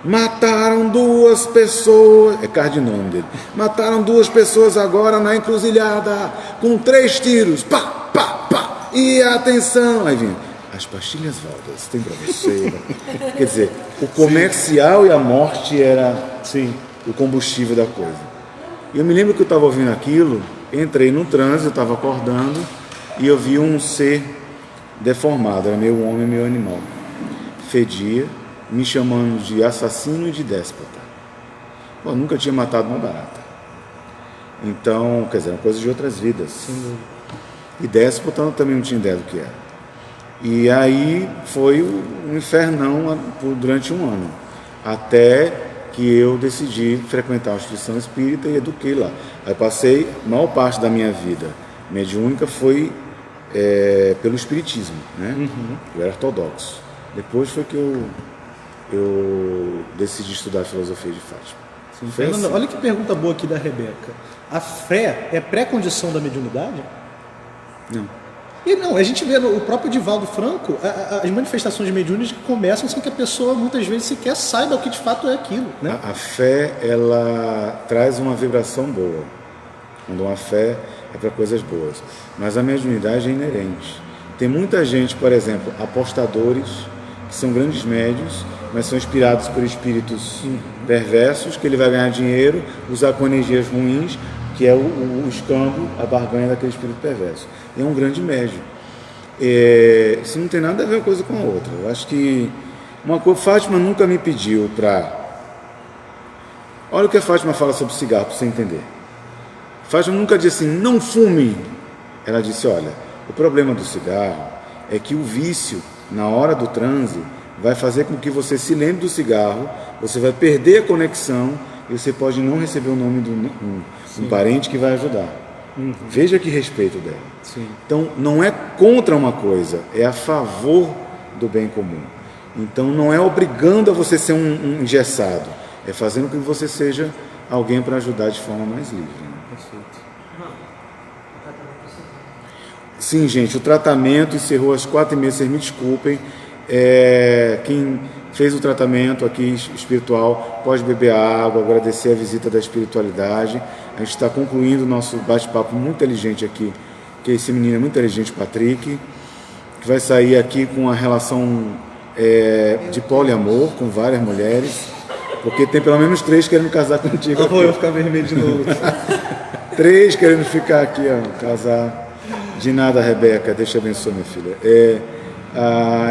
mataram 2 pessoas, cardinal o nome dele, mataram 2 pessoas agora na encruzilhada, com 3 tiros, pá, pá, pá, e atenção, aí vinha, as pastilhas Valdas, tem para você. Quer dizer, o comercial e a morte era o combustível da coisa. E eu me lembro que eu estava ouvindo aquilo, entrei no trânsito, estava acordando, e eu vi um ser deformado, era meio homem, meio animal. Fedia, me chamando de assassino e de déspota. Pô, nunca tinha matado uma barata. Então, quer dizer, eram coisas de outras vidas. E déspota eu também não tinha ideia do que era. E aí foi um infernão durante um ano. Até que eu decidi frequentar a instituição espírita e eduquei lá. Aí passei, a maior parte da minha vida mediúnica foi pelo espiritismo, né? Eu era ortodoxo. Depois foi que eu decidi estudar filosofia de Fátima. Fernanda, assim. Olha que pergunta boa aqui da Rebeca. A fé é pré-condição da mediunidade? Não. E não, a gente vê no próprio Divaldo Franco, as manifestações mediúnicas que começam sem que a pessoa muitas vezes sequer saiba o que de fato é aquilo, né? A fé, ela traz uma vibração boa. Quando uma fé é para coisas boas. Mas a mediunidade é inerente. Tem muita gente, por exemplo, apostadores, que são grandes médios, mas são inspirados por espíritos perversos, que ele vai ganhar dinheiro, usar com energias ruins, que é o escambo, a barganha daquele espírito perverso. É um grande médium. Isso não tem nada a ver uma coisa com a outra. Eu acho que Fátima nunca me pediu para... Olha o que a Fátima fala sobre cigarro, para você entender. Fátima nunca disse assim, não fume. Ela disse, olha, o problema do cigarro é que o vício, na hora do transe, vai fazer com que você se lembre do cigarro, você vai perder a conexão e você pode não receber o nome de um parente que vai ajudar. Veja que respeito dela. Então, não é contra uma coisa, é a favor do bem comum. Então, não é obrigando a você ser um engessado, é fazendo com que você seja alguém para ajudar de forma mais livre. Perfeito. Sim, gente, o tratamento encerrou às 4h30, vocês me desculpem. Quem fez o tratamento aqui espiritual pode beber água, agradecer a visita da espiritualidade. A gente está concluindo o nosso bate-papo muito inteligente aqui, que esse menino é muito inteligente, Patrick, que vai sair aqui com uma relação de poliamor com várias mulheres, porque tem pelo menos 3 querendo casar contigo. Não vou eu ficar vermelho de novo. 3 querendo ficar aqui, casar. De nada, Rebeca, Deus te abençoe, minha filha.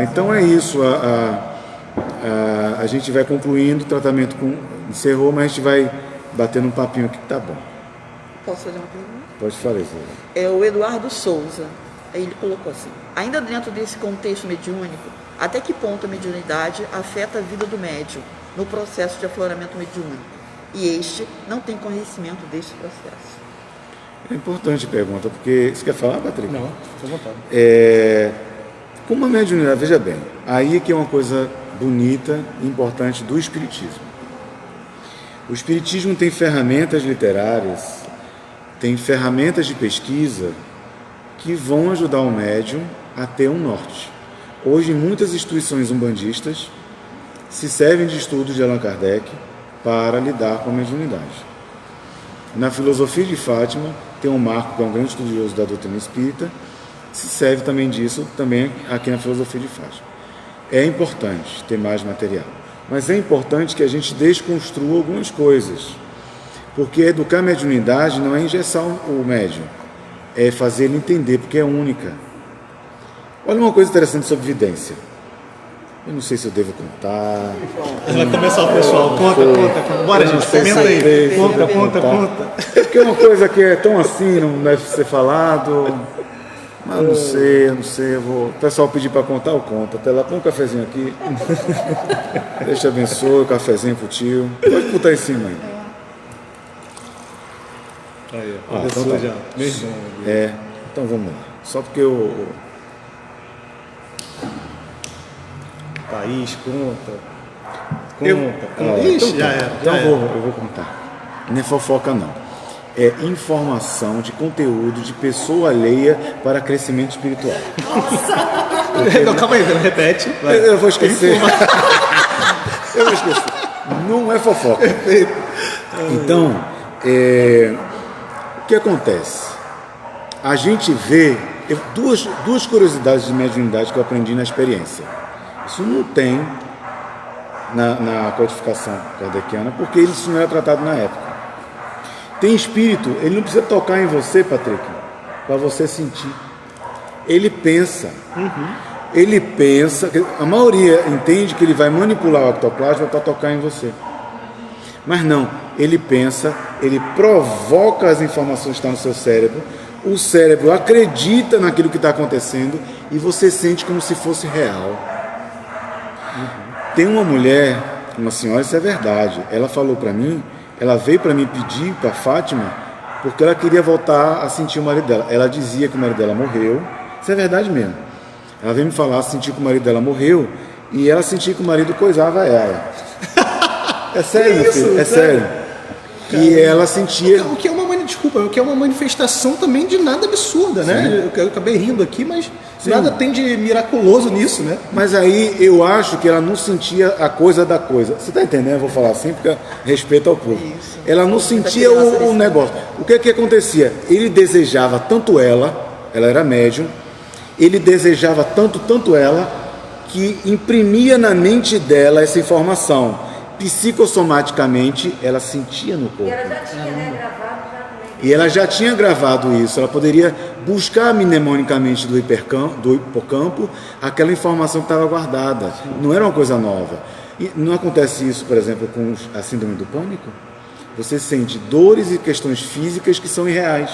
Então é isso, a gente vai concluindo, o tratamento encerrou, mas a gente vai batendo um papinho aqui que tá bom. Posso fazer uma pergunta? Pode falar, Zé. É o Eduardo Souza, ele colocou assim, ainda dentro desse contexto mediúnico, até que ponto a mediunidade afeta a vida do médium no processo de afloramento mediúnico? E este não tem conhecimento deste processo. É importante a pergunta, porque... Você quer falar, Patrick? Não, fica à vontade. Como a mediunidade, veja bem, aí que é uma coisa bonita e importante do espiritismo. O espiritismo tem ferramentas literárias, tem ferramentas de pesquisa que vão ajudar o médium a ter um norte. Hoje, muitas instituições umbandistas se servem de estudos de Allan Kardec para lidar com a mediunidade. Na filosofia de Fátima, tem um Marco, que é um grande estudioso da doutrina espírita, se serve também disso, também aqui na filosofia de Fátima. É importante ter mais material, mas é importante que a gente desconstrua algumas coisas, porque educar a mediunidade não é engessar o médium, é fazer ele entender, porque é única. Olha uma coisa interessante sobre vidência. Eu não sei se eu devo contar. Vai começar o pessoal. Conta. Bora, gente. Comenta aí. Conta. É porque é uma coisa que é tão assim, não deve ser falado. Mas eu não sei. O pessoal pedir para contar, eu conto. Até lá, põe um cafezinho aqui. Deus te abençoe, cafezinho pro tio. Pode botar em cima aí. Aí, então tá. já. Mesmo. Então vamos lá. Só porque eu... País, conta. Ixi, já era. Eu vou contar. Não é fofoca, não. É informação de conteúdo de pessoa alheia para crescimento espiritual. Não, calma aí, repete. Eu vou esquecer. Não é fofoca. Então, o que acontece? A gente vê duas curiosidades de mediunidade que eu aprendi na experiência. Isso não tem na codificação kardeciana, porque isso não era tratado na época. Tem espírito, ele não precisa tocar em você, Patrick, para você sentir. Ele pensa. Ele pensa, a maioria entende que ele vai manipular o ectoplasma para tocar em você. Mas não, ele pensa, ele provoca as informações que estão no seu cérebro, o cérebro acredita naquilo que está acontecendo e você sente como se fosse real. Tem uma mulher, uma senhora, isso é verdade, ela falou para mim, ela veio para mim pedir para Fátima, porque ela queria voltar a sentir o marido dela. Ela dizia que o marido dela morreu, isso é verdade mesmo. Ela veio me falar, sentir que o marido dela morreu, e ela sentia que o marido coisava ela. É sério, meu filho, é sério. E ela sentia... O que é uma manifestação também de nada absurda, né? Eu acabei rindo aqui, mas nada tem de miraculoso nisso, né? Mas aí eu acho que ela não sentia a coisa da coisa. Você está entendendo? Eu vou falar assim porque respeito ao público. Isso. Ela não sentia o negócio. O que acontecia? Ele desejava tanto ela era médium, ele desejava tanto ela, que imprimia na mente dela essa informação. Psicossomaticamente, ela sentia no corpo. E ela já tinha, gravado já também. E ela já tinha gravado isso. Ela poderia buscar mnemonicamente do hipocampo aquela informação que estava guardada. Não era uma coisa nova. E não acontece isso, por exemplo, com a síndrome do pânico? Você sente dores e questões físicas que são irreais.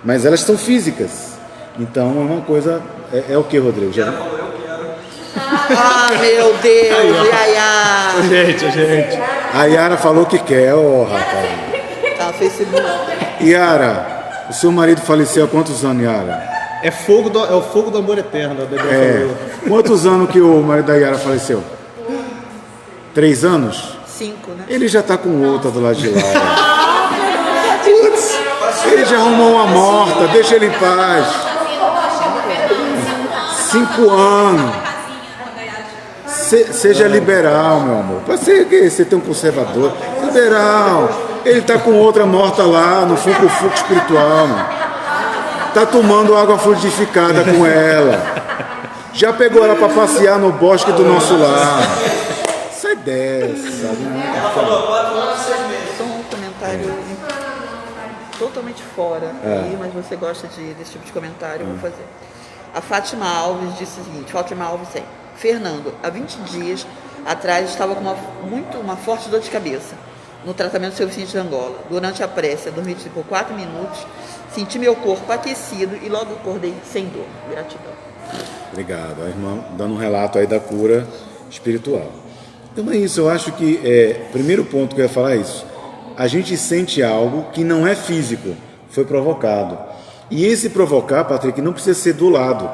Mas elas são físicas. Então é uma coisa... É o que, Rodrigo? Ela falou, eu quero. Ah, meu Deus, Yaya. Gente. A Yara falou que quer, rapaz. Tá no Facebook. Yara, o seu marido faleceu há quantos anos, Yara? É o fogo do amor eterno, a Bebê falou. Quantos anos que o marido da Yara faleceu? 3 anos? 5, né? Ele já tá com outra do lado de lá. Ele já arrumou uma morta, deixa ele em paz. 5 anos. Seja liberal, meu amor. Pode ser que você tem um conservador. Liberal. Ele tá com outra morta lá no fuco espiritual, mano. Tá tomando água fluidificada com ela. Já pegou ela para passear no bosque do nosso lar. Sai dessa. Ela falou, 4 anos e 6 meses. Só um comentário totalmente fora, aí, mas você gosta desse tipo de comentário, eu vou fazer. A Fátima Alves disse o seguinte, Fernando, há 20 dias atrás estava com uma forte dor de cabeça no tratamento do seu Vicente de Angola. Durante a prece, dormi por 4 minutos, senti meu corpo aquecido e logo acordei sem dor. Gratidão. Obrigado. A irmã dando um relato aí da cura espiritual. Então é isso, eu acho que primeiro ponto que eu ia falar é isso. A gente sente algo que não é físico, foi provocado. E esse provocar, Patrick, não precisa ser do lado.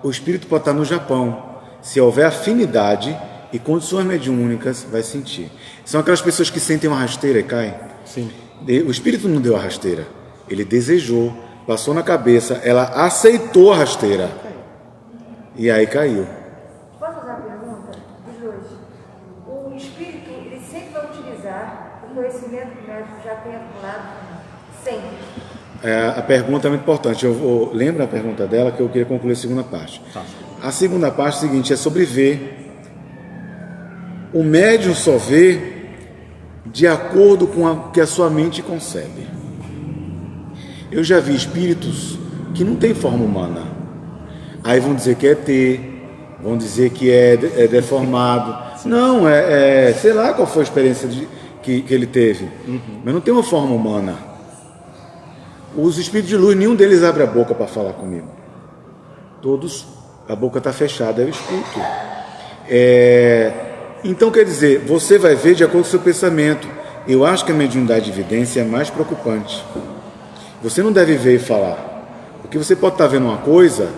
O espírito pode estar no Japão. Se houver afinidade e condições mediúnicas, vai sentir. São aquelas pessoas que sentem uma rasteira e caem. Sim. O espírito não deu a rasteira. Ele desejou, passou na cabeça, ela aceitou a rasteira. E aí caiu. Posso fazer uma pergunta? Diz hoje. O espírito, ele sempre vai utilizar o conhecimento que o médico já tem acumulado? Sempre. A pergunta é muito importante. Lembra a pergunta dela que eu queria concluir a segunda parte. Tá. A segunda parte é a seguinte, é sobre ver. O médium só vê de acordo com o que a sua mente concebe. Eu já vi espíritos que não têm forma humana. Aí vão dizer que é ET, vão dizer que é deformado. Não, sei lá qual foi a experiência que ele teve. Mas não tem uma forma humana. Os espíritos de luz, nenhum deles abre a boca para falar comigo. Todos, a boca está fechada, eu escuto. Então, quer dizer, você vai ver de acordo com o seu pensamento. Eu acho que a mediunidade de evidência é mais preocupante. Você não deve ver e falar. Porque você pode estar vendo uma coisa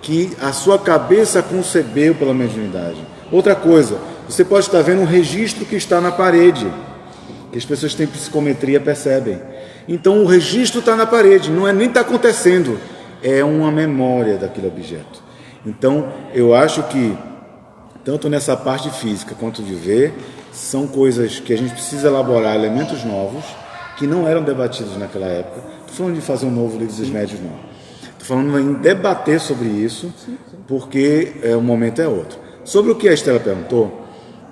que a sua cabeça concebeu pela mediunidade. Outra coisa, você pode estar vendo um registro que está na parede. Que as pessoas que têm psicometria percebem. Então o registro está na parede, não é nem está acontecendo, é uma memória daquele objeto. Então eu acho que tanto nessa parte física quanto de ver, são coisas que a gente precisa elaborar, elementos novos que não eram debatidos naquela época. Estou falando de fazer um novo livro dos médios, não. Estou falando em debater sobre isso, porque o momento é outro. Sobre o que a Estela perguntou,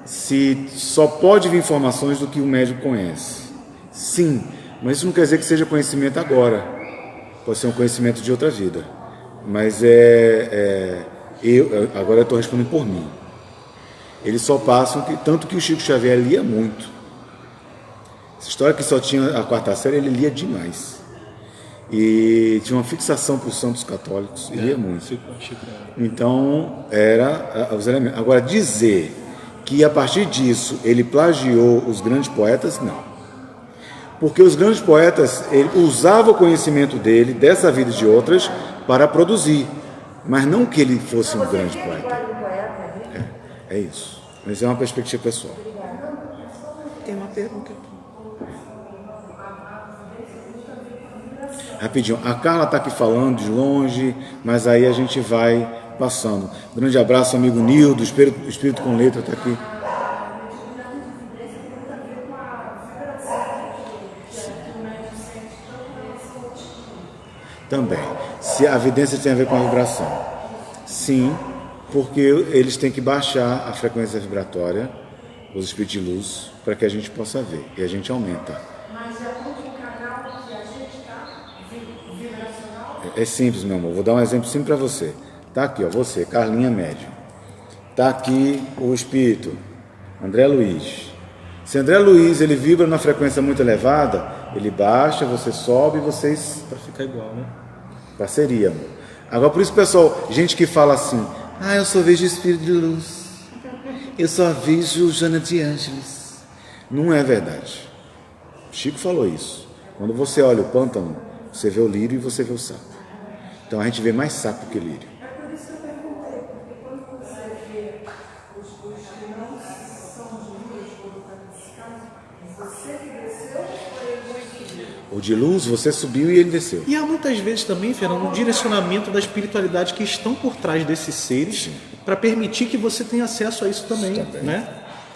se só pode vir informações do que o médico conhece. Sim, mas isso não quer dizer que seja conhecimento agora. Pode ser um conhecimento de outra vida. Mas agora eu estou respondendo por mim. Eles só passam, tanto que o Chico Xavier lia muito. Essa história que só tinha a quarta série, ele lia demais. E tinha uma fixação por santos católicos, e lia muito. Então, era os elementos. Agora, dizer que a partir disso ele plagiou os grandes poetas, não. Porque os grandes poetas, ele usava o conhecimento dele, dessa vida e de outras, para produzir. Mas não que ele fosse um grande poeta. É isso. Mas é uma perspectiva pessoal. Tem uma pergunta aqui. Rapidinho, a Carla está aqui falando de longe, mas aí a gente vai passando. Grande abraço, amigo Nildo, Espírito com Letra está aqui. Também. Se a evidência tem a ver com a vibração. Sim, porque eles têm que baixar a frequência vibratória, os espíritos de luz, para que a gente possa ver. E a gente aumenta. É simples, meu amor. Vou dar um exemplo simples para você. Tá aqui, ó, você, Carlinha Médium. Tá aqui o espírito, André Luiz. Se André Luiz ele vibra na frequência muito elevada, ele baixa, você sobe e vocês... Para ficar igual, né? Parceria, amor. Agora, por isso, pessoal, gente que fala assim, eu só vejo espírito de luz. Eu só vejo Joana de Ângeles. Não é verdade. Chico falou isso. Quando você olha o pântano, você vê o lírio e você vê o sapo. Então a gente vê mais sapo que lírio. É por isso que eu perguntei, porque quando você vê os que não são de luz, nesse caso, você que desceu ou ele que subiu? O de luz, você subiu e ele desceu. E há muitas vezes também, Fernando, um direcionamento da espiritualidade que estão por trás desses seres para permitir que você tenha acesso a isso também. Né?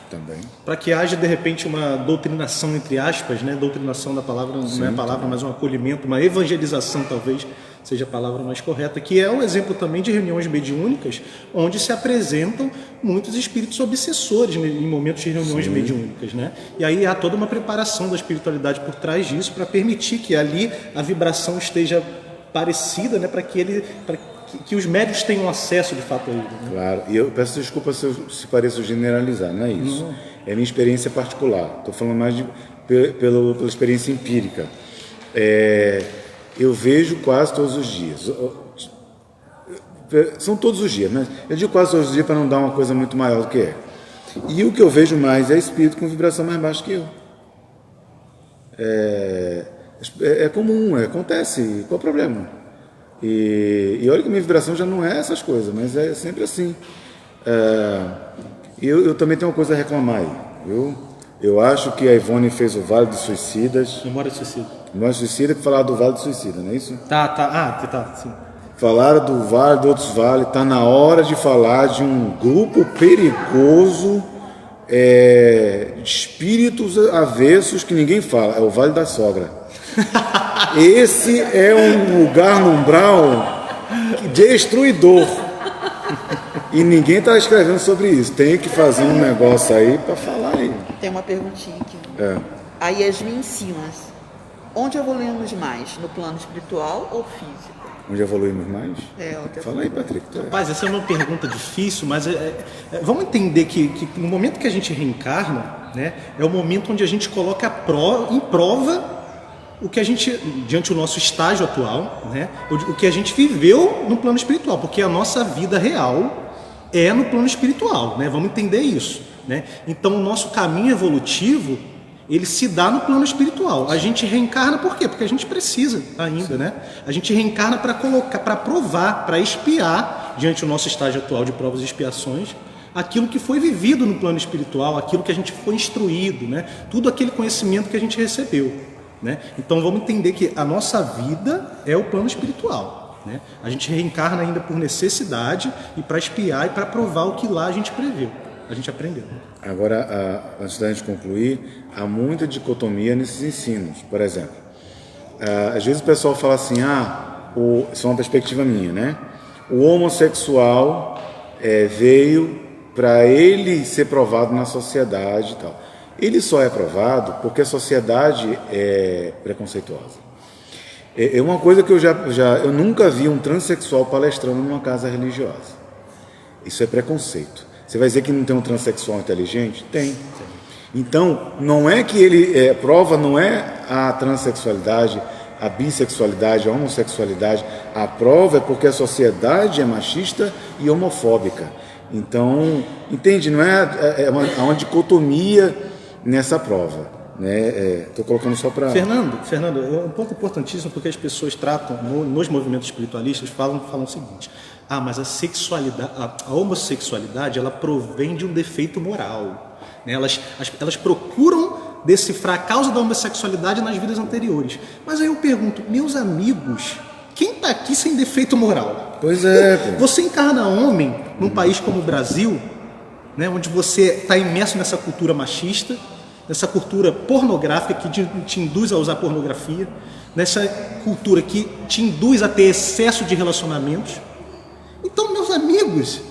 Também. Para que haja, de repente, uma doutrinação, entre aspas, né? Doutrinação da palavra não é a palavra, mas um acolhimento, uma evangelização, talvez seja a palavra mais correta, que é um exemplo também de reuniões mediúnicas, onde se apresentam muitos espíritos obsessores em momentos de reuniões mediúnicas, né? E aí há toda uma preparação da espiritualidade por trás disso, para permitir que ali a vibração esteja parecida, né? Para que os médios tenham acesso de fato a ele. Né? Claro, e eu peço desculpa se pareço generalizar, não é isso. Não. É minha experiência particular. Estou falando mais pela experiência empírica. Eu vejo quase todos os dias. São todos os dias, mas eu digo quase todos os dias para não dar uma coisa muito maior do que é. E o que eu vejo mais é espírito com vibração mais baixa que eu. É comum, acontece. Qual é o problema? E olha que minha vibração já não é essas coisas, mas é sempre assim. Eu também tenho uma coisa a reclamar aí, viu? Eu acho que a Ivone fez o Vale dos Suicidas. Memória de Suicida. Memória de Suicida, que falaram do Vale do Suicida, não é isso? Tá, sim. Falaram do Vale, de outros vales. Está na hora de falar de um grupo perigoso de espíritos avessos que ninguém fala. É o Vale da Sogra. Esse é um lugar no umbral destruidor. E ninguém está escrevendo sobre isso. Tem que fazer um negócio aí para falar aí. Tem uma perguntinha aqui. A Yasmin Simas. Onde evoluímos mais? No plano espiritual ou físico? Onde evoluímos mais? Fala aí, Patrick. Rapaz, essa é uma pergunta difícil, mas vamos entender que no momento que a gente reencarna, né, é o momento onde a gente coloca em prova o que a gente, diante do nosso estágio atual, né, o que a gente viveu no plano espiritual, porque a nossa vida real é no plano espiritual, né? Vamos entender isso, né? Então o nosso caminho evolutivo, ele se dá no plano espiritual. A gente reencarna por quê? Porque a gente precisa ainda, né? A gente reencarna para provar, para expiar, diante do nosso estágio atual de provas e expiações, aquilo que foi vivido no plano espiritual, aquilo que a gente foi instruído, né? Tudo aquele conhecimento que a gente recebeu, né? Então vamos entender que a nossa vida é o plano espiritual, né? A gente reencarna ainda por necessidade e para expiar e para provar o que lá a gente preveu, a gente aprendeu. Agora, antes da gente concluir, há muita dicotomia nesses ensinos. Por exemplo, às vezes o pessoal fala assim, isso é uma perspectiva minha, né? O homossexual veio para ele ser provado na sociedade e tal. Ele só é provado porque a sociedade é preconceituosa. É uma coisa que eu nunca vi um transexual palestrando numa casa religiosa. Isso é preconceito. Você vai dizer que não tem um transexual inteligente? Tem. Então, não é que ele prova, não é a transexualidade, a bissexualidade, a homossexualidade. A prova é porque a sociedade é machista e homofóbica. Então, entende? Não é uma dicotomia nessa prova. Estou colocando só para... Fernando, é um ponto importantíssimo porque as pessoas tratam, nos movimentos espiritualistas, falam o seguinte: mas a sexualidade, a homossexualidade, ela provém de um defeito moral. Né? Elas procuram decifrar a causa da homossexualidade nas vidas anteriores. Mas aí eu pergunto, meus amigos, quem está aqui sem defeito moral? Pois é. Você encarna homem num país como o Brasil, né, onde você está imerso nessa cultura machista, nessa cultura pornográfica que te induz a usar pornografia, nessa cultura que te induz a ter excesso de relacionamentos. Então, meus amigos,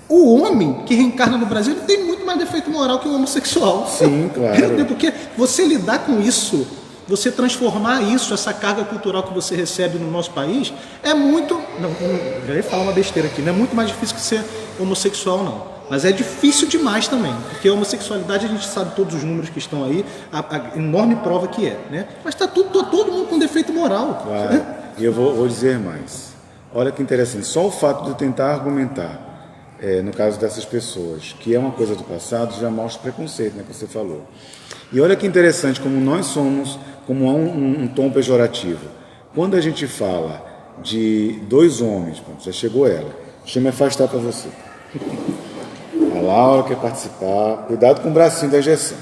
o homem que reencarna no Brasil ele tem muito mais defeito moral que o homossexual. Sim, claro. Porque você lidar com isso, você transformar isso, essa carga cultural que você recebe no nosso país, é muito... Não, já ia falar uma besteira aqui, não é muito mais difícil que ser homossexual, não. Mas é difícil demais também, porque a homossexualidade, a gente sabe todos os números que estão aí, a enorme prova que é, né? Mas está todo mundo com defeito moral. Claro. Né? E eu vou dizer mais. Olha que interessante, só o fato de eu tentar argumentar, no caso dessas pessoas, que é uma coisa do passado, já mostra o preconceito, né, que você falou. E olha que interessante como nós somos, como há um tom pejorativo. Quando a gente fala de dois homens, pronto, já chegou ela, deixa eu me afastar para você. A Laura quer participar. Cuidado com o bracinho da injeção.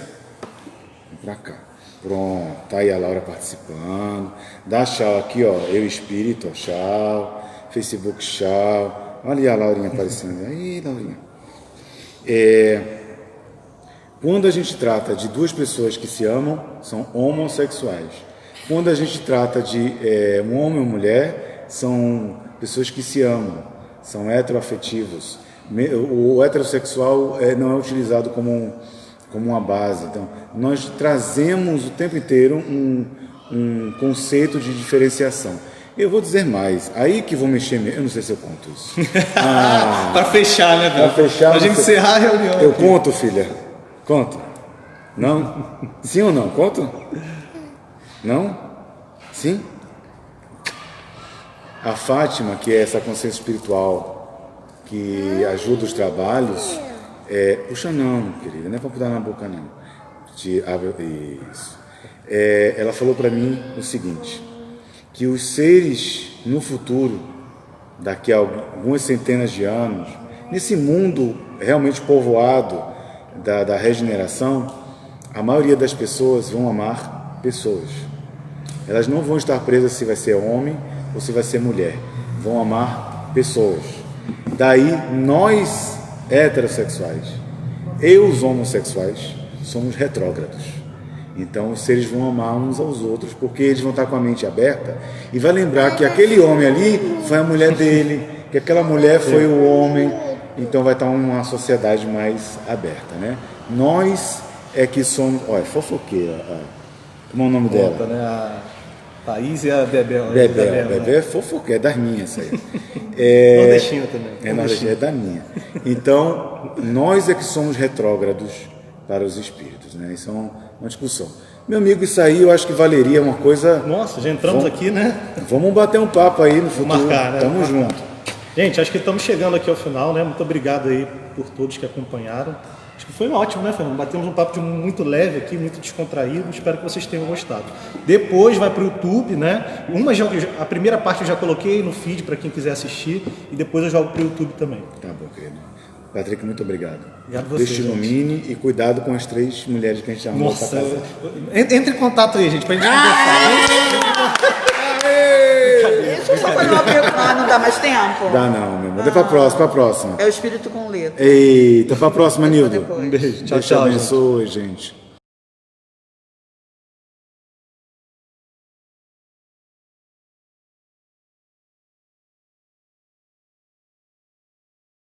Vem pra cá. Pronto. Tá aí a Laura participando. Dá tchau aqui, ó. Eu espírito, ó. Tchau. Facebook, tchau. Olha aí a Laurinha aparecendo. Aí, Laurinha. Quando a gente trata de duas pessoas que se amam, são homossexuais. Quando a gente trata de um homem ou mulher, são pessoas que se amam. São heteroafetivos. O heterossexual não é utilizado como uma base. Então, nós trazemos o tempo inteiro um conceito de diferenciação. Eu vou dizer mais. Aí que vou mexer... Eu não sei se eu conto isso. Para fechar, né, Para fechar. Para a gente encerrar a reunião. Eu conto, filha? Conto? Não? Sim ou não? Conto? Não? Sim? A Fátima, que é essa consciência espiritual que ajuda os trabalhos, puxa não, querida, não é para botar na boca não. Isso. Ela falou para mim o seguinte, que os seres no futuro, daqui a algumas centenas de anos, nesse mundo realmente povoado da regeneração, a maioria das pessoas vão amar pessoas. Elas não vão estar presas se vai ser homem ou se vai ser mulher. Vão amar pessoas. Daí, nós, heterossexuais, e os homossexuais, somos retrógrados. Então, os seres vão amar uns aos outros, porque eles vão estar com a mente aberta e vai lembrar que aquele homem ali foi a mulher dele, que aquela mulher foi o homem. Então, vai estar uma sociedade mais aberta, né? Nós é que somos... Olha, fofoqueira. Como é o nome dela? Né? A Thaís e a Bebel. Bebel é fofoqueira, é das minhas essa aí. Nordestina também. Nordestina, é da minha. Então, nós é que somos retrógrados para os espíritos, né? Isso é uma discussão. Meu amigo, isso aí eu acho que valeria uma coisa... Nossa, já entramos aqui, né? Vamos bater um papo aí no futuro. Marcar, né? Tamo junto. Gente, acho que estamos chegando aqui ao final, né? Muito obrigado aí por todos que acompanharam. Acho que foi ótimo, né, Fernando? Batemos um papo muito leve aqui, muito descontraído. Espero que vocês tenham gostado. Depois vai para o YouTube, né? A primeira parte eu já coloquei no feed para quem quiser assistir. E depois eu jogo para o YouTube também. Tá bom, querido. Patrick, muito obrigado. Obrigado a você, Deus te ilumine e cuidado com as 3 mulheres que a gente já amou. Nossa, entre em contato aí, gente, pra gente conversar. Deixa eu só fazer uma pergunta. Não dá mais tempo? Dá não, meu amor. Até pra próxima. É o espírito com letra. Eita, pra próxima, Nildo. Depois. Um beijo. Tchau, Deus te tchau. abençoe, gente.